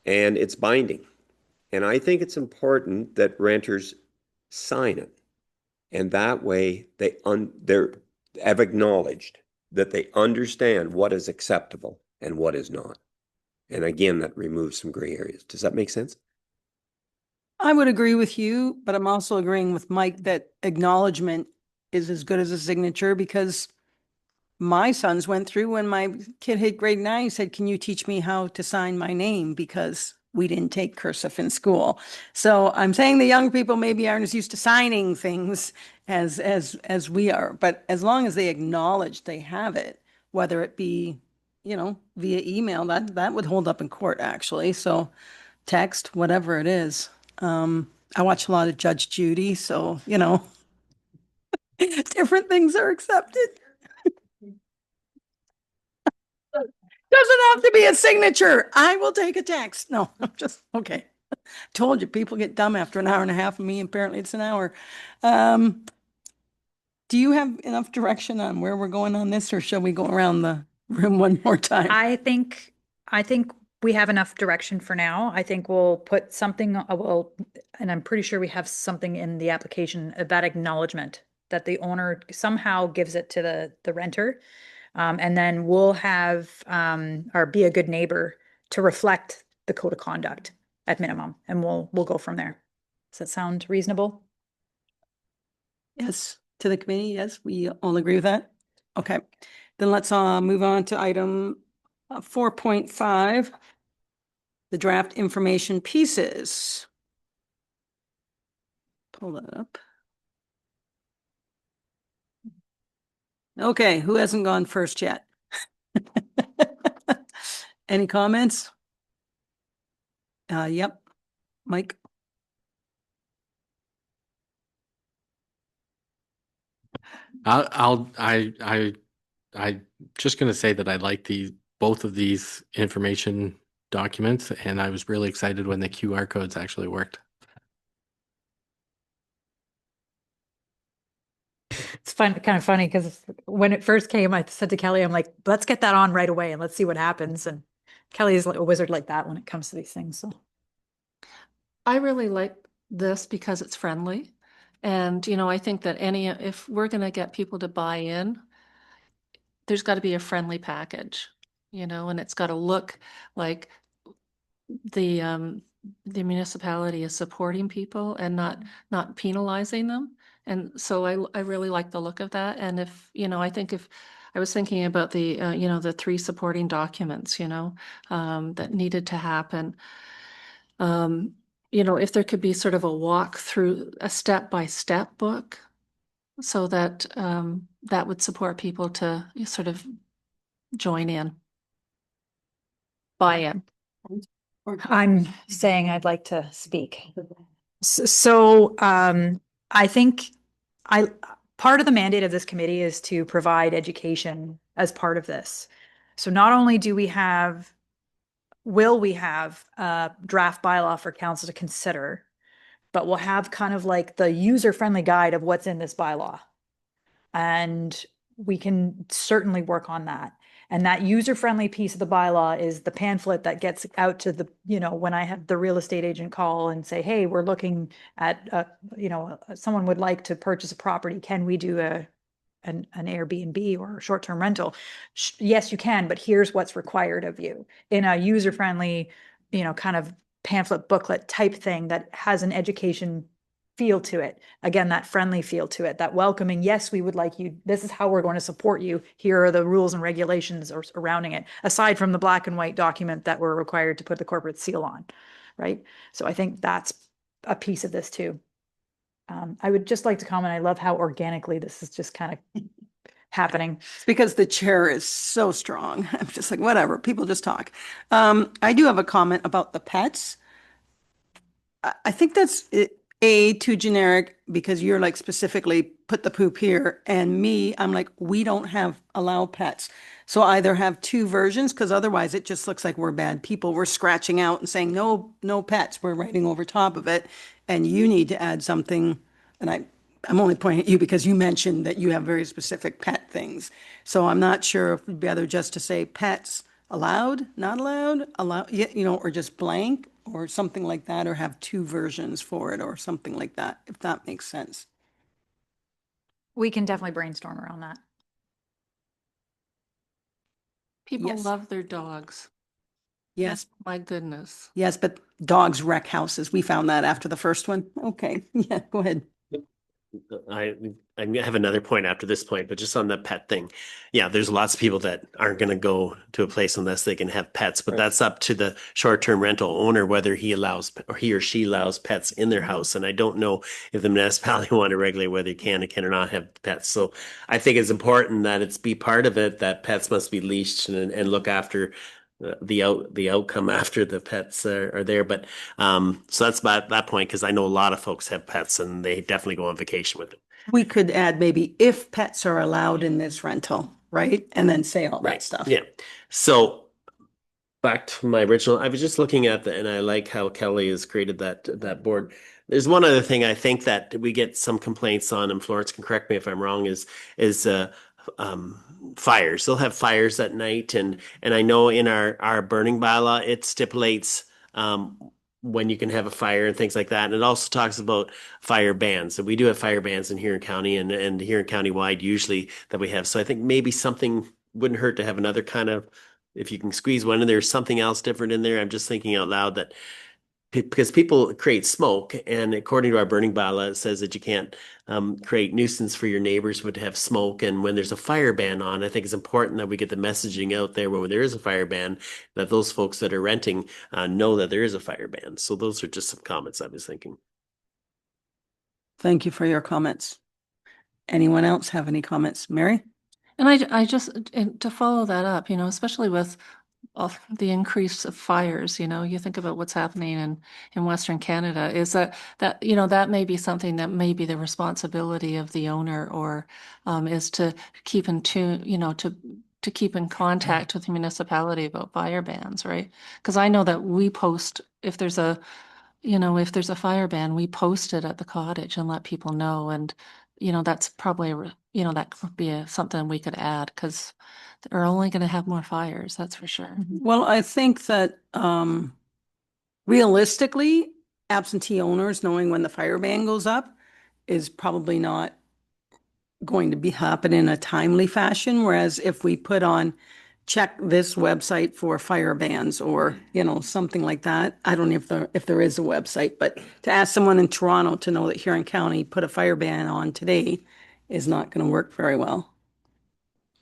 and it's binding. And I think it's important that renters sign it. And that way they have acknowledged that they understand what is acceptable and what is not. And again, that removes some gray areas. Does that make sense? I would agree with you, but I'm also agreeing with Mike that acknowledgement is as good as a signature, because my sons went through when my kid hit grade 9, he said, can you teach me how to sign my name? Because we didn't take cursive in school. So I'm saying the young people maybe aren't as used to signing things as we are, but as long as they acknowledge they have it, whether it be, via email, that would hold up in court actually. So text, whatever it is. I watch a lot of Judge Judy, so, different things are accepted. Doesn't have to be a signature. I will take a text. No, I'm just, okay. Told you, people get dumb after an hour and a half of me. Apparently it's an hour. Do you have enough direction on where we're going on this, or shall we go around the room one more time? I think we have enough direction for now. I think we'll put something, and I'm pretty sure we have something in the application about acknowledgement that the owner somehow gives it to the renter. And then we'll have our be a good neighbor to reflect the code of conduct at minimum, and we'll go from there. Does that sound reasonable? Yes, to the committee. Yes, we all agree with that. Okay, then let's move on to item 4.5, the draft information pieces. Pull that up. Okay, who hasn't gone first yet? Any comments? Yep. Mike? I just gonna say that I like both of these information documents, and I was really excited when the QR codes actually worked. It's kind of funny because when it first came, I said to Kelly, I'm like, let's get that on right away and let's see what happens. And Kelly is like a wizard like that when it comes to these things. So I really like this because it's friendly. And, I think that if we're going to get people to buy in, there's got to be a friendly package, and it's got to look like the municipality is supporting people and not penalizing them. And so I really like the look of that. And I think if I was thinking about the 3 supporting documents, that needed to happen. If there could be sort of a walk through a step-by-step book so that that would support people to sort of join in, buy in. I'm saying I'd like to speak. So, I think part of the mandate of this committee is to provide education as part of this. So not only will we have a draft bylaw for council to consider, but we'll have kind of like the user-friendly guide of what's in this bylaw. And we can certainly work on that. And that user-friendly piece of the bylaw is the pamphlet that gets out to when I have the real estate agent call and say, hey, we're looking at, someone would like to purchase a property. Can we do an Airbnb or a short-term rental? Yes, you can, but here's what's required of you in a user-friendly, kind of pamphlet booklet type thing that has an education feel to it. Again, that friendly feel to it, that welcoming, yes, we would like you, this is how we're going to support you. Here are the rules and regulations surrounding it, aside from the black and white document that we're required to put the corporate seal on, right? So I think that's a piece of this too. I would just like to comment, I love how organically this is just kind of happening. It's because the chair is so strong. I'm just like, whatever, people just talk. I do have a comment about the pets. I think that's too generic because you're like specifically put the poop here, and me, I'm like, we don't allow pets. So either have 2 versions, because otherwise it just looks like we're bad people. We're scratching out and saying no pets. We're writing over top of it, and you need to add something. And I'm only pointing at you because you mentioned that you have very specific pet things. So I'm not sure if it'd be better just to say pets allowed, not allowed, or just blank or something like that, or have 2 versions for it or something like that, if that makes sense. We can definitely brainstorm around that. People Yes. love their dogs. Yes, My goodness. yes, but dogs wreck houses. We found that after the first one. Okay, yeah, go ahead. I have another point after this point, but just on the pet thing. Yeah, there's lots of people that aren't going to go to a place unless they can have pets, but that's up to the short-term rental owner whether he or she allows pets in their house. And I don't know if the municipality want to regulate whether you can or not have pets. So I think it's important that it's be part of it, that pets must be leashed and look after the outcome after the pets are there. But so that's about that point, because I know a lot of folks have pets and they definitely go on vacation with them. We could add maybe if pets are allowed in this rental, right? And then say all that Right. stuff. Yeah. So back to my original, I was just looking at and I like how Kelly has created that board. There's one other thing I think that we get some complaints on, and Florence can correct me if I'm wrong, is fires. They'll have fires at night, and I know in our burning bylaw it stipulates when you can have a fire and things like that. And it also talks about fire bans. So we do have fire bans in Huron County and Huron County wide usually that we have. So I think maybe something wouldn't hurt to have another kind of, if you can squeeze one in there, something else different in there. I'm just thinking out loud that because people create smoke, and according to our burning bylaw, it says that you can't create nuisance for your neighbors but to have smoke. And when there's a fire ban on, I think it's important that we get the messaging out there when there is a fire ban, that those folks that are renting know that there is a fire ban. So those are just some comments I was thinking. Thank you for your comments. Anyone else have any comments? Mary? And I just, and to follow that up, especially with of the increase of fires, you think about what's happening in Western Canada, is that may be something that may be the responsibility of the owner, or is to keep in tune, to keep in contact with the municipality about fire bans, right? Because I know that we post, if there's a fire ban, we post it at the cottage and let people know. And, that's probably, that could be something we could add, because they're only going to have more fires, that's for sure. Well, I think that realistically, absentee owners knowing when the fire ban goes up is probably not going to be happen in a timely fashion. Whereas if we put on, check this website for fire bans, or, something like that. I don't know if there is a website, but to ask someone in Toronto to know that Huron County put a fire ban on today is not going to work very well.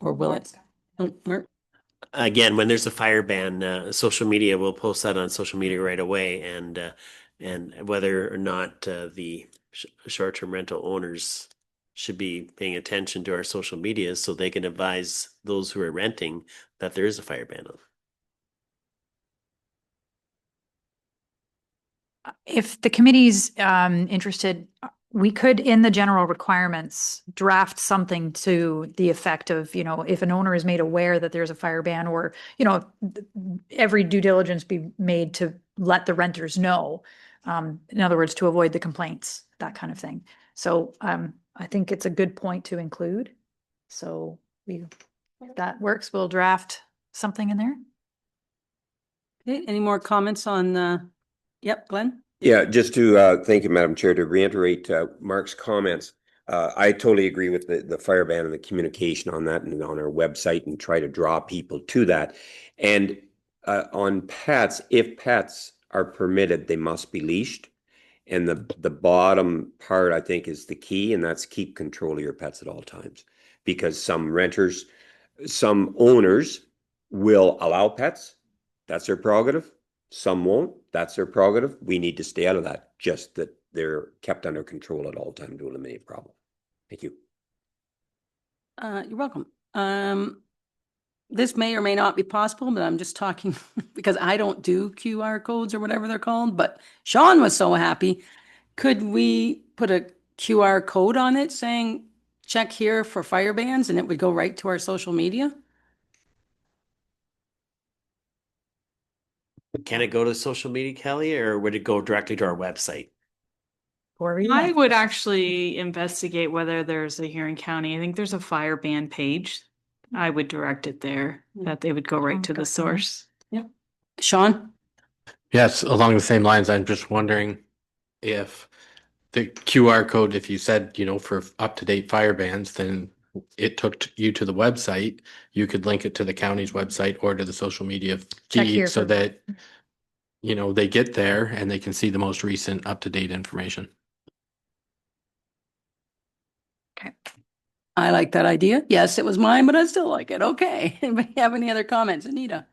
Or will it? Don't work? Again, when there's a fire ban, social media will post that on social media right away, and whether or not the short-term rental owners should be paying attention to our social media so they can advise those who are renting that there is a fire ban on. If the committee's interested, we could, in the general requirements, draft something to the effect of, if an owner is made aware that there's a fire ban, or, every due diligence be made to let the renters know. In other words, to avoid the complaints, that kind of thing. So I think it's a good point to include. So if that works, we'll draft something in there. Okay, any more comments on yep, Glenn? Yeah, just to thank you, Madam Chair, to reiterate Mark's comments. I totally agree with the fire ban and the communication on that and on our website, and try to draw people to that. And on pets, if pets are permitted, they must be leashed. And the bottom part, I think, is the key, and that's keep control of your pets at all times. Because some owners will allow pets. That's their prerogative. Some won't. That's their prerogative. We need to stay out of that. Just that they're kept under control at all times to eliminate a problem. Thank you. You're welcome. This may or may not be possible, but I'm just talking because I don't do QR codes or whatever they're called, but Sean was so happy. Could we put a QR code on it saying, check here for fire bans, and it would go right to our social media? Can it go to social media, Kelly, or would it go directly to our website? I would actually investigate whether there's a Huron County. I think there's a fire ban page. I would direct it there, that they would go right to the source. Yep. Sean? Yes, along the same lines, I'm just wondering if the QR code, if you said, for up-to-date fire bans, then it took you to the website, you could link it to the county's website or to the social media Check here feed so for- that, they get there and they can see the most recent up-to-date information. Okay. I like that idea. Yes, it was mine, but I still like it. Okay. Anybody have any other comments? Anita?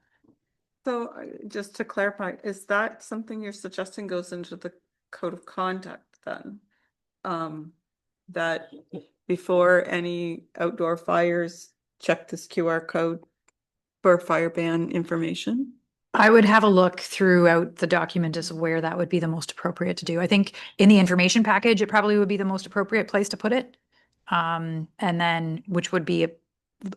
So just to clarify, is that something you're suggesting goes into the code of conduct then? That before any outdoor fires, check this QR code for fire ban information? I would have a look throughout the document as where that would be the most appropriate to do. I think in the information package, it probably would be the most appropriate place to put it. And then, which would be,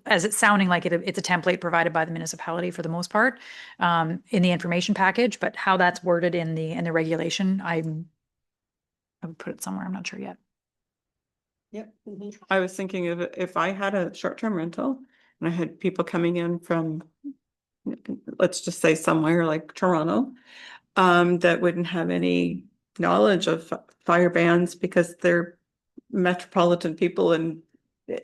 as it's sounding like it's a template provided by the municipality for the most part, in the information package, but how that's worded in the regulation, I would put it somewhere. I'm not sure yet. Yep. I was thinking of if I had a short-term rental and I had people coming in from, let's just say somewhere like Toronto, that wouldn't have any knowledge of fire bans because they're metropolitan people and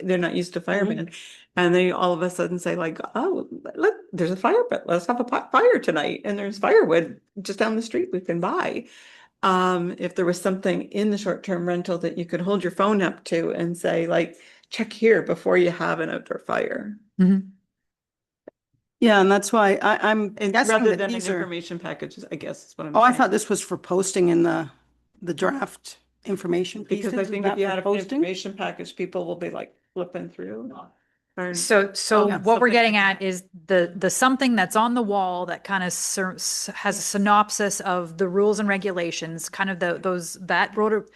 they're not used to fire ban. And they all of a sudden say like, oh, look, there's a fire, but let's have a fire tonight. And there's firewood just down the street we can buy. If there was something in the short-term rental that you could hold your phone up to and say like, check here before you have an outdoor fire. Mm-hmm. Yeah, and that's why I'm And guessing rather that than an these are. information packages, I guess is what I'm Oh, I saying. thought this was for posting in the draft information pieces. Because I Is think that if you for had an posting? information package, people will be like flipping through. Or- So Oh, yeah, what we're something getting like at is the something that's on the wall that kind of has a synopsis of the rules and regulations, kind of that wrote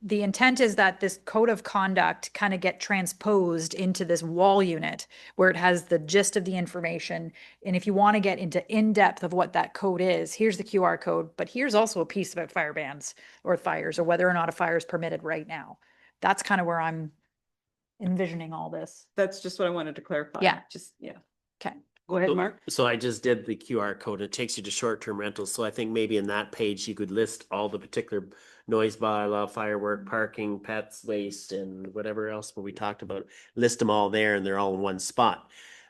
the intent is that this code of conduct kind of get transposed into this wall unit where it has the gist of the information. And if you want to get into in-depth of what that code is, here's the QR code, but here's also a piece about fire bans or fires or whether or not a fire is permitted right now. That's kind of where I'm envisioning all this. That's just what I wanted to clarify. Yeah. Just, yeah. Okay. Go ahead, So- Mark. So I just did the QR code. It takes you to short-term rentals. So I think maybe in that page, you could list all the particular noise bylaw, firework, parking, pets, waste, and whatever else we talked about. List them all there and they're all in one spot.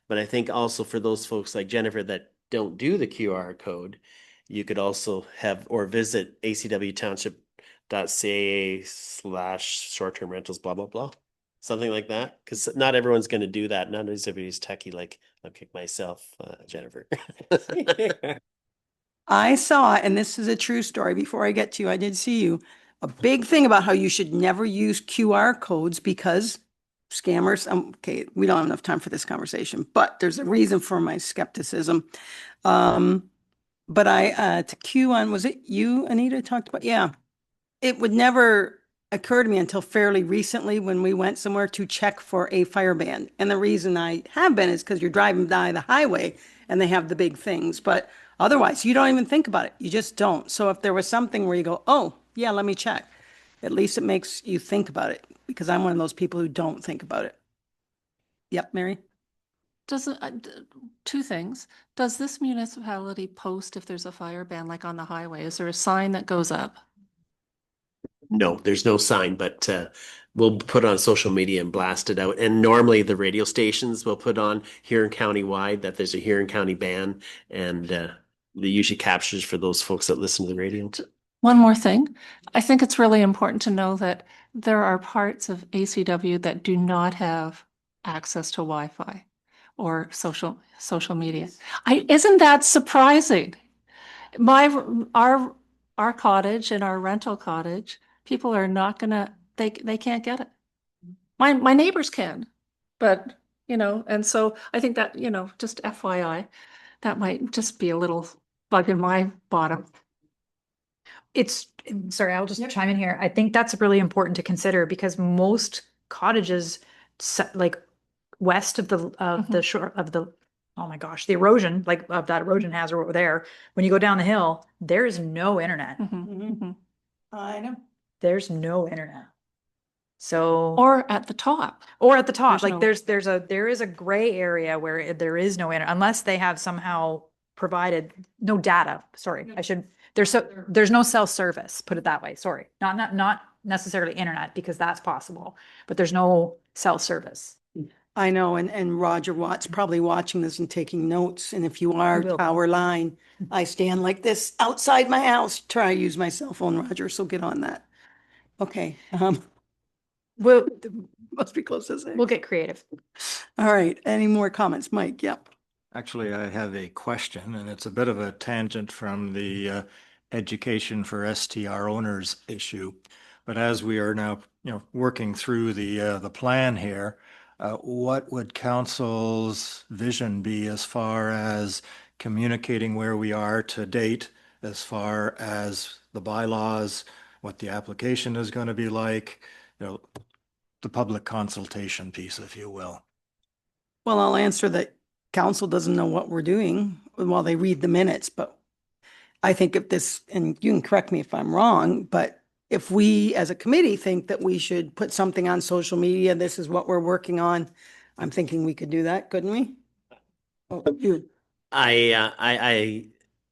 But I think also for those folks like Jennifer that don't do the QR code, you could also have or visit acwtownship.ca/short-term rentals, blah, blah, blah. Something like that. Because not everyone's going to do that. Not everybody's techie like I'll kick myself, Jennifer. I saw, and this is a true story, before I get to you, I did see you, a big thing about how you should never use QR codes because scammers, okay, we don't have enough time for this conversation, but there's a reason for my skepticism. But to Q on, was it you, Anita, talked about? Yeah. It would never occur to me until fairly recently when we went somewhere to check for a fire ban. And the reason I have been is because you're driving by the highway and they have the big things. But otherwise, you don't even think about it. You just don't. So if there was something where you go, oh, yeah, let me check, at least it makes you think about it because I'm one of those people who don't think about it. Yep, Mary? Two things. Does this municipality post if there's a fire ban, like on the highway? Is there a sign that goes up? No, there's no sign, but we'll put on social media and blast it out. And normally the radio stations will put on Huron County wide that there's a Huron County ban, and they usually captures for those folks that listen to the radio. One more thing. I think it's really important to know that there are parts of ACW that do not have access to Wi-Fi or social media. Isn't that surprising? Our cottage and our rental cottage, people are not gonna, they can't get it. My neighbors can, but and so I think that, just FYI, that might just be a little bug in my bottom. Sorry, I'll just chime in here. I think that's really important to consider because most cottages like west of the shore of the, oh my gosh, the erosion, like of that erosion hazard over there, when you go down the hill, there is no internet. I know. There's no internet. So Or at the top. like no- there is a gray area where there is no internet unless they have somehow provided no data. Sorry, there's no cell service, put it that way. Sorry. Not necessarily internet because that's possible, but there's no cell service. I know, and Roger Watt's probably watching this and taking notes. And if you are will. tower line, I stand like this outside my house, try to use my cell phone, Roger, so get on that. Okay, We'll must be close to we'll 6. get creative. All right, any more comments? Mike, yep. Actually, I have a question, and it's a bit of a tangent from the education for STR owners issue. But as we are now, working through the plan here, what would council's vision be as far as communicating where we are to date, as far as the bylaws, what the application is going to be like, the public consultation piece, if you will? Well, I'll answer that council doesn't know what we're doing while they read the minutes, but I think if this, and you can correct me if I'm wrong, but if we as a committee think that we should put something on social media, this is what we're working on, I'm thinking we could do that, couldn't we? Oh, you. I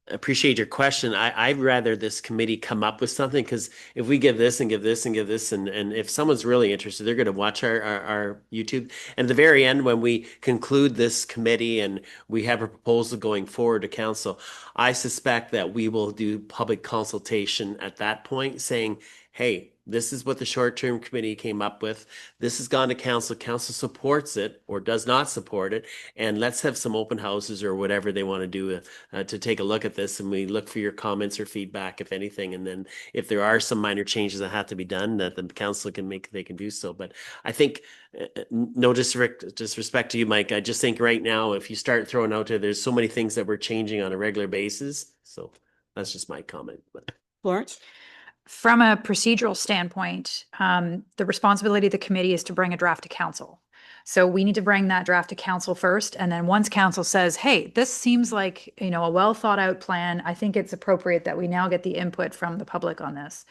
appreciate your question. I'd rather this committee come up with something because if we give this and give this and give this, and if someone's really interested, they're going to watch our YouTube. And at the very end, when we conclude this committee and we have a proposal going forward to council, I suspect that we will do public consultation at that point saying, hey, this is what the short-term committee came up with. This has gone to council. Council supports it or does not support it. And let's have some open houses or whatever they want to do to take a look at this. And we look for your comments or feedback, if anything. And then if there are some minor changes that have to be done, that the council can make, they can do so. But I think, no disrespect to you, Mike, I just think right now, if you start throwing out there's so many things that we're changing on a regular basis. So that's just my comment. But Florence? From a procedural standpoint, the responsibility of the committee is to bring a draft to council. So we need to bring that draft to council first. And then once council says, hey, this seems like, you know, a well thought out plan, I think it's appropriate that we now get the input from the public on this.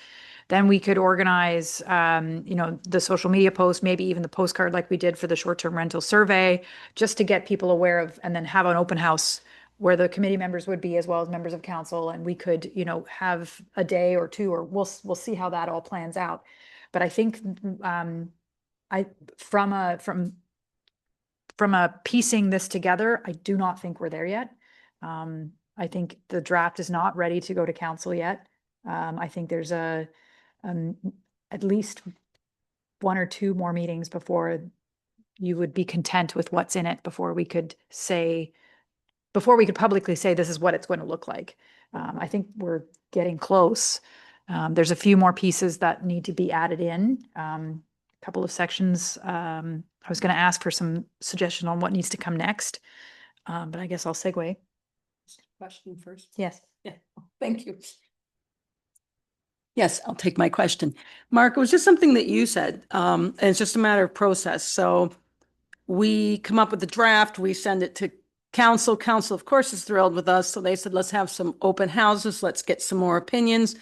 Then we could organize, you know, the social media post, maybe even the postcard like we did for the short-term rental survey, just to get people aware of, and then have an open house where the committee members would be as well as members of council, and we could, you know, have a day or two, or we'll see how that all plans out. But I think from a piecing this together, I do not think we're there yet. I think the draft is not ready to go to council yet. I think there's at least one or two more meetings before you would be content with what's in it, before we could publicly say this is what it's going to look like. I think we're getting close. There's a few more pieces that need to be added in. A couple of sections. I was going to ask for some suggestion on what needs to come next, but I guess I'll segue. Question first. Yes. Yeah, thank you. Yes, I'll take my question. Mark, it was just something that you said, and it's just a matter of process. So we come up with the draft, we send it to council. Council, of course, is thrilled with us. So they said, let's have some open houses. Let's get some more opinions.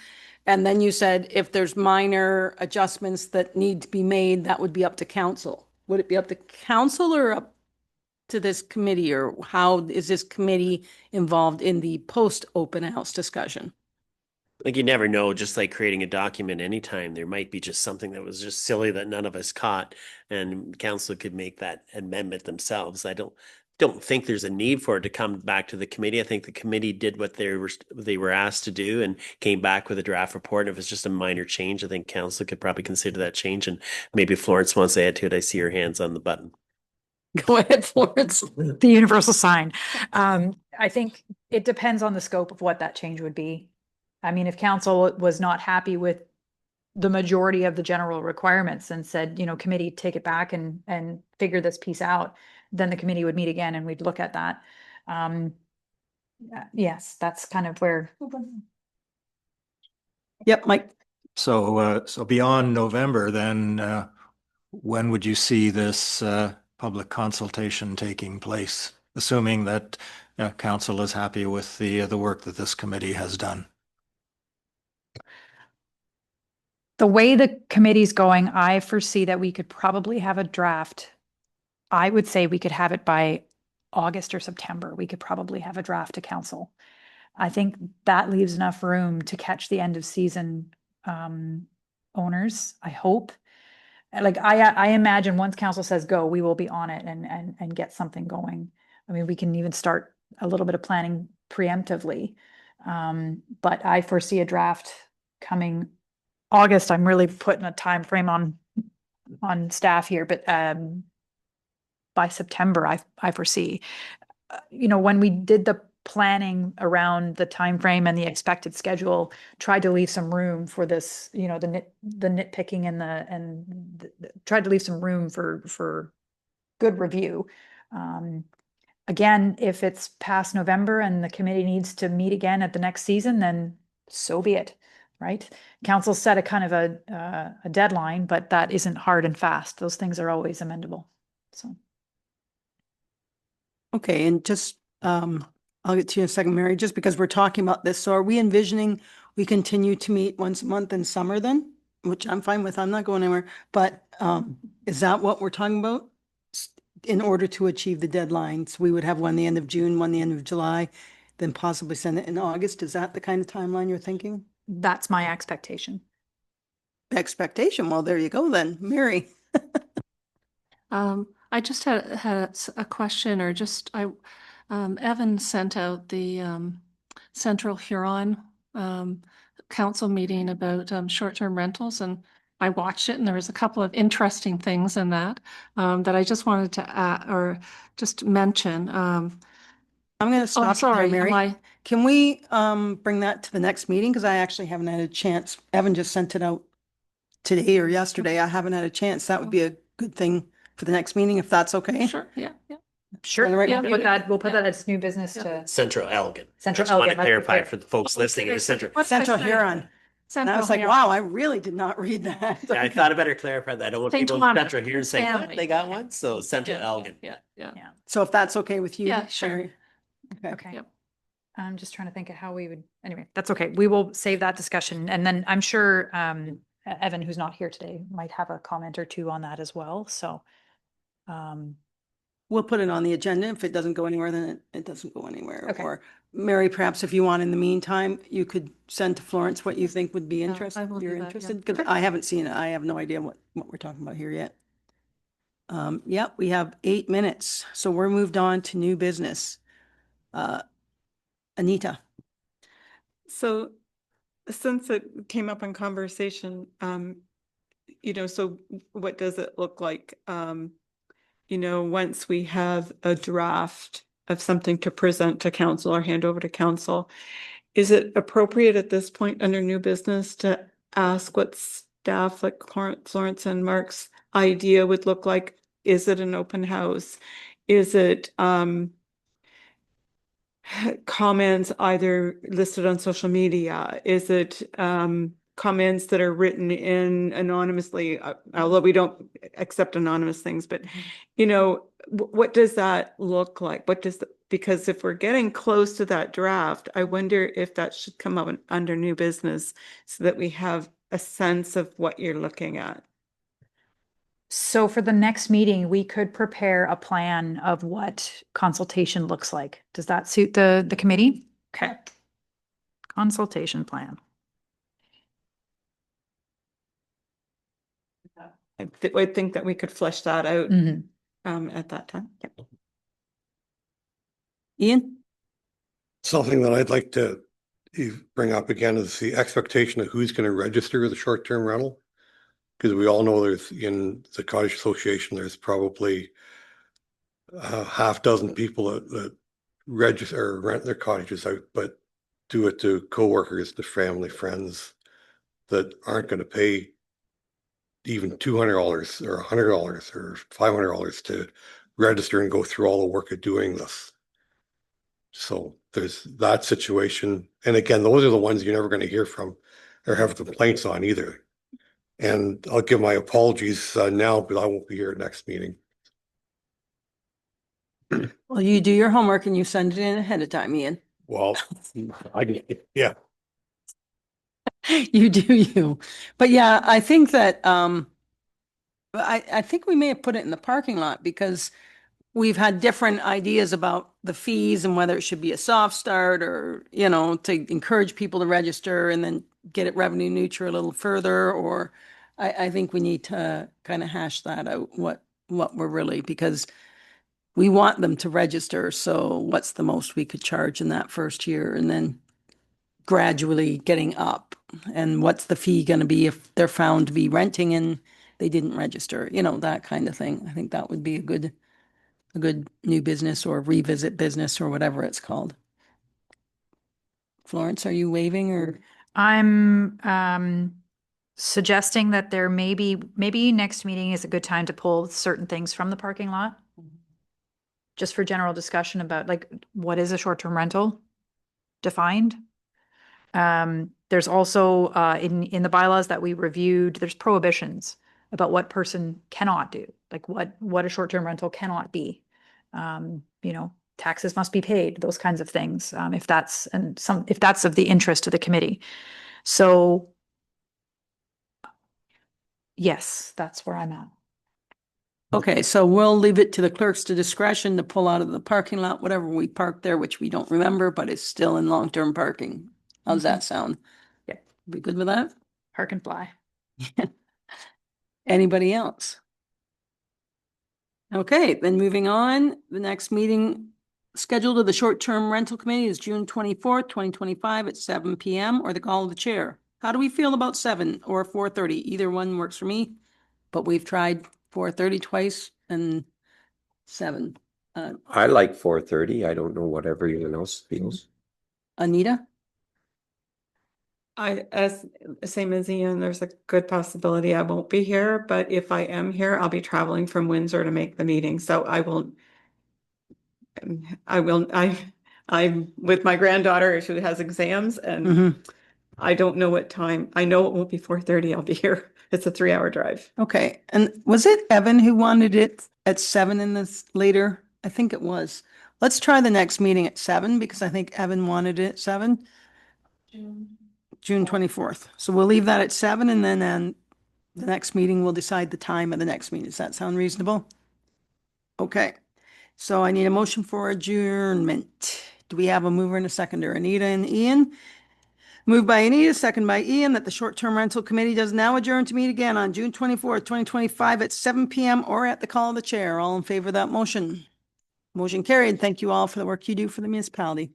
And then you said, if there's minor adjustments that need to be made, that would be up to council. Would it be up to council or up to this committee, or how is this committee involved in the post-open house discussion? like, you never know, just like creating a document anytime, there might be just something that was just silly that none of us caught, and council could make that amendment themselves. I don't think there's a need for it to come back to the committee. I think the committee did what they were asked to do and came back with a draft report. And if it's just a minor change, I think council could probably consider that change. And maybe Florence wants to add to it. I see her hands on the button. Go ahead, Florence. The universal sign. I think it depends on the scope of what that change would be. I mean, if council was not happy with the majority of the general requirements and said, you know, committee, take it back and figure this piece out, then the committee would meet again and we'd look at that. Yes, that's kind of where. Yep, Mike. So beyond November, then when would you see this public consultation taking place, assuming that council is happy with the work that this committee has done? The way the committee's going, I foresee that we could probably have a draft. I would say we could have it by August or September. We could probably have a draft to council. I think that leaves enough room to catch the end of season owners, I hope. Like I imagine once council says go, we will be on it and get something going. I mean, we can even start a little bit of planning preemptively. But I foresee a draft coming August. I'm really putting a time frame on staff here, but by September, I foresee. You know, when we did the planning around the time frame and the expected schedule, tried to leave some room for this, you know, the nitpicking and tried to leave some room for good review. Again, if it's past November and the committee needs to meet again at the next season, then so be it, right? Council set a kind of a deadline, but that isn't hard and fast. Those things are always amendable. So. Okay, and just, I'll get to you in a second, Mary, just because we're talking about this. So are we envisioning we continue to meet once a month in summer then? Which I'm fine with. I'm not going anywhere. But is that what we're talking about? In order to achieve the deadlines, we would have one the end of June, one the end of July, then possibly send it in August. Is that the kind of timeline you're thinking? That's my expectation. Expectation? Well, there you go then. Mary. I just had a question, or just Evan sent out the Central Huron council meeting about short-term rentals, and I watched it, and there was a couple of interesting things in that that I just wanted to add or just mention. I'm going to Oh, stop you there, sorry, Mary. am I? Can we bring that to the next meeting? Because I actually haven't had a chance. Evan just sent it out today or yesterday. I haven't had a chance. That would be a good thing for the next meeting, if that's okay. Sure, yeah. Sure. All right. Yeah, we'll put that as new business Yeah. to Central Elgin. Central Just want to Elgin, let's be clarify clear. for the folks listening, it was Central. What did I Central say? Huron. And I was like, wow, I really did not read that. Yeah, I thought I better clarify that. I don't want St. people in Thomas. Central here saying, what, Family. they got one? So Central Elgin. Yeah. Yeah. So if that's okay with you. Yeah, sure. Mary? Okay. Okay. Yep. I'm just trying to think of how we would, anyway, that's okay. We will save that discussion. And then I'm sure Evan, who's not here today, might have a comment or two on that as well. So We'll put it on the agenda. If it doesn't go anywhere, then it doesn't go anywhere. Okay. Or Mary, perhaps if you want, in the meantime, you could send to Florence what you think would be I interested, will do you're that, yeah. interested, because I haven't seen it. I have no idea what we're talking about here yet. Yep, we have 8 minutes, so we're moved on to new business. Anita. So since it came up in conversation, so what does it look like? Once we have a draft of something to present to council or hand over to council, is it appropriate at this point under new business to ask what staff like Florence and Mark's idea would look like? Is it an open house? Is it comments either listed on social media? Is it comments that are written in anonymously, although we don't accept anonymous things, but what does that look like? Because if we're getting close to that draft, I wonder if that should come up under new business so that we have a sense of what you're looking at. so for the next meeting, we could prepare a plan of what consultation looks like. Does that suit the committee? Okay. Consultation plan. I think that we could flesh that out Mhm. at that time. Yep. Ian? Something that I'd like to bring up again is the expectation of who's going to register the short-term rental. Because we all know there's in the cottage association, there's probably a half dozen people that register or rent their cottages out, but do it to coworkers, to family, friends that aren't going to pay even $200 or $100 or $500 to register and go through all the work of doing this. So there's that situation. And again, those are the ones you're never going to hear from or have complaints on either. And I'll give my apologies now, but I won't be here next meeting. Well, you do your homework and you send it in ahead of time, Ian. Well, yeah. You do you. But yeah, I think that I think we may have put it in the parking lot because we've had different ideas about the fees and whether it should be a soft start or, to encourage people to register and then get it revenue neutral a little further. Or I think we need to kind of hash that out, what we're really, because we want them to register. So what's the most we could charge in that first year and then gradually getting up? And what's the fee going to be if they're found to be renting and they didn't register, that kind of thing. I think that would be a good new business or revisit business or whatever it's called. Florence, are you waving or? I'm suggesting that there maybe next meeting is a good time to pull certain things from the parking lot. Just for general discussion about like, what is a short-term rental defined? There's also in the bylaws that we reviewed, there's prohibitions about what person cannot do, like what a short-term rental cannot be. Taxes must be paid, those kinds of things, if that's of the interest to the committee. So yes, that's where I'm at. Okay, so we'll leave it to the clerks to discretion to pull out of the parking lot, whatever we parked there, which we don't remember, but it's still in long-term parking. How's that sound? Yeah. We good with that? Park and fly. Anybody else? Okay, then moving on, the next meeting Scheduled of the short-term rental committee is June 24th, 2025 at 7 PM or the call of the chair. How do we feel about 7 or 4:30? Either one works for me, but we've tried 4:30 twice and 7. I like 4:30. I don't know what everyone else feels. Anita? As same as Ian, there's a good possibility I won't be here, but if I am here, I'll be traveling from Windsor to make the meeting, so I'm with my granddaughter who has exams and Mhm. I don't know what time. I know it won't be 4:30. I'll be here. It's a 3-hour drive. Okay, and was it Evan who wanted it at 7 in this later? I think it was. Let's try the next meeting at 7 because I think Evan wanted it at 7. June 24th. So we'll leave that at 7 and then the next meeting, we'll decide the time of the next meeting. Does that sound reasonable? Okay, so I need a motion for adjournment. Do we have a mover and a seconder? Anita and Ian? Moved by Anita, second by Ian, that the short-term rental committee does now adjourn to meet again on June 24th, 2025 at 7 PM or at the call of the chair. All in favor of that motion? Motion carried. Thank you all for the work you do for the municipality.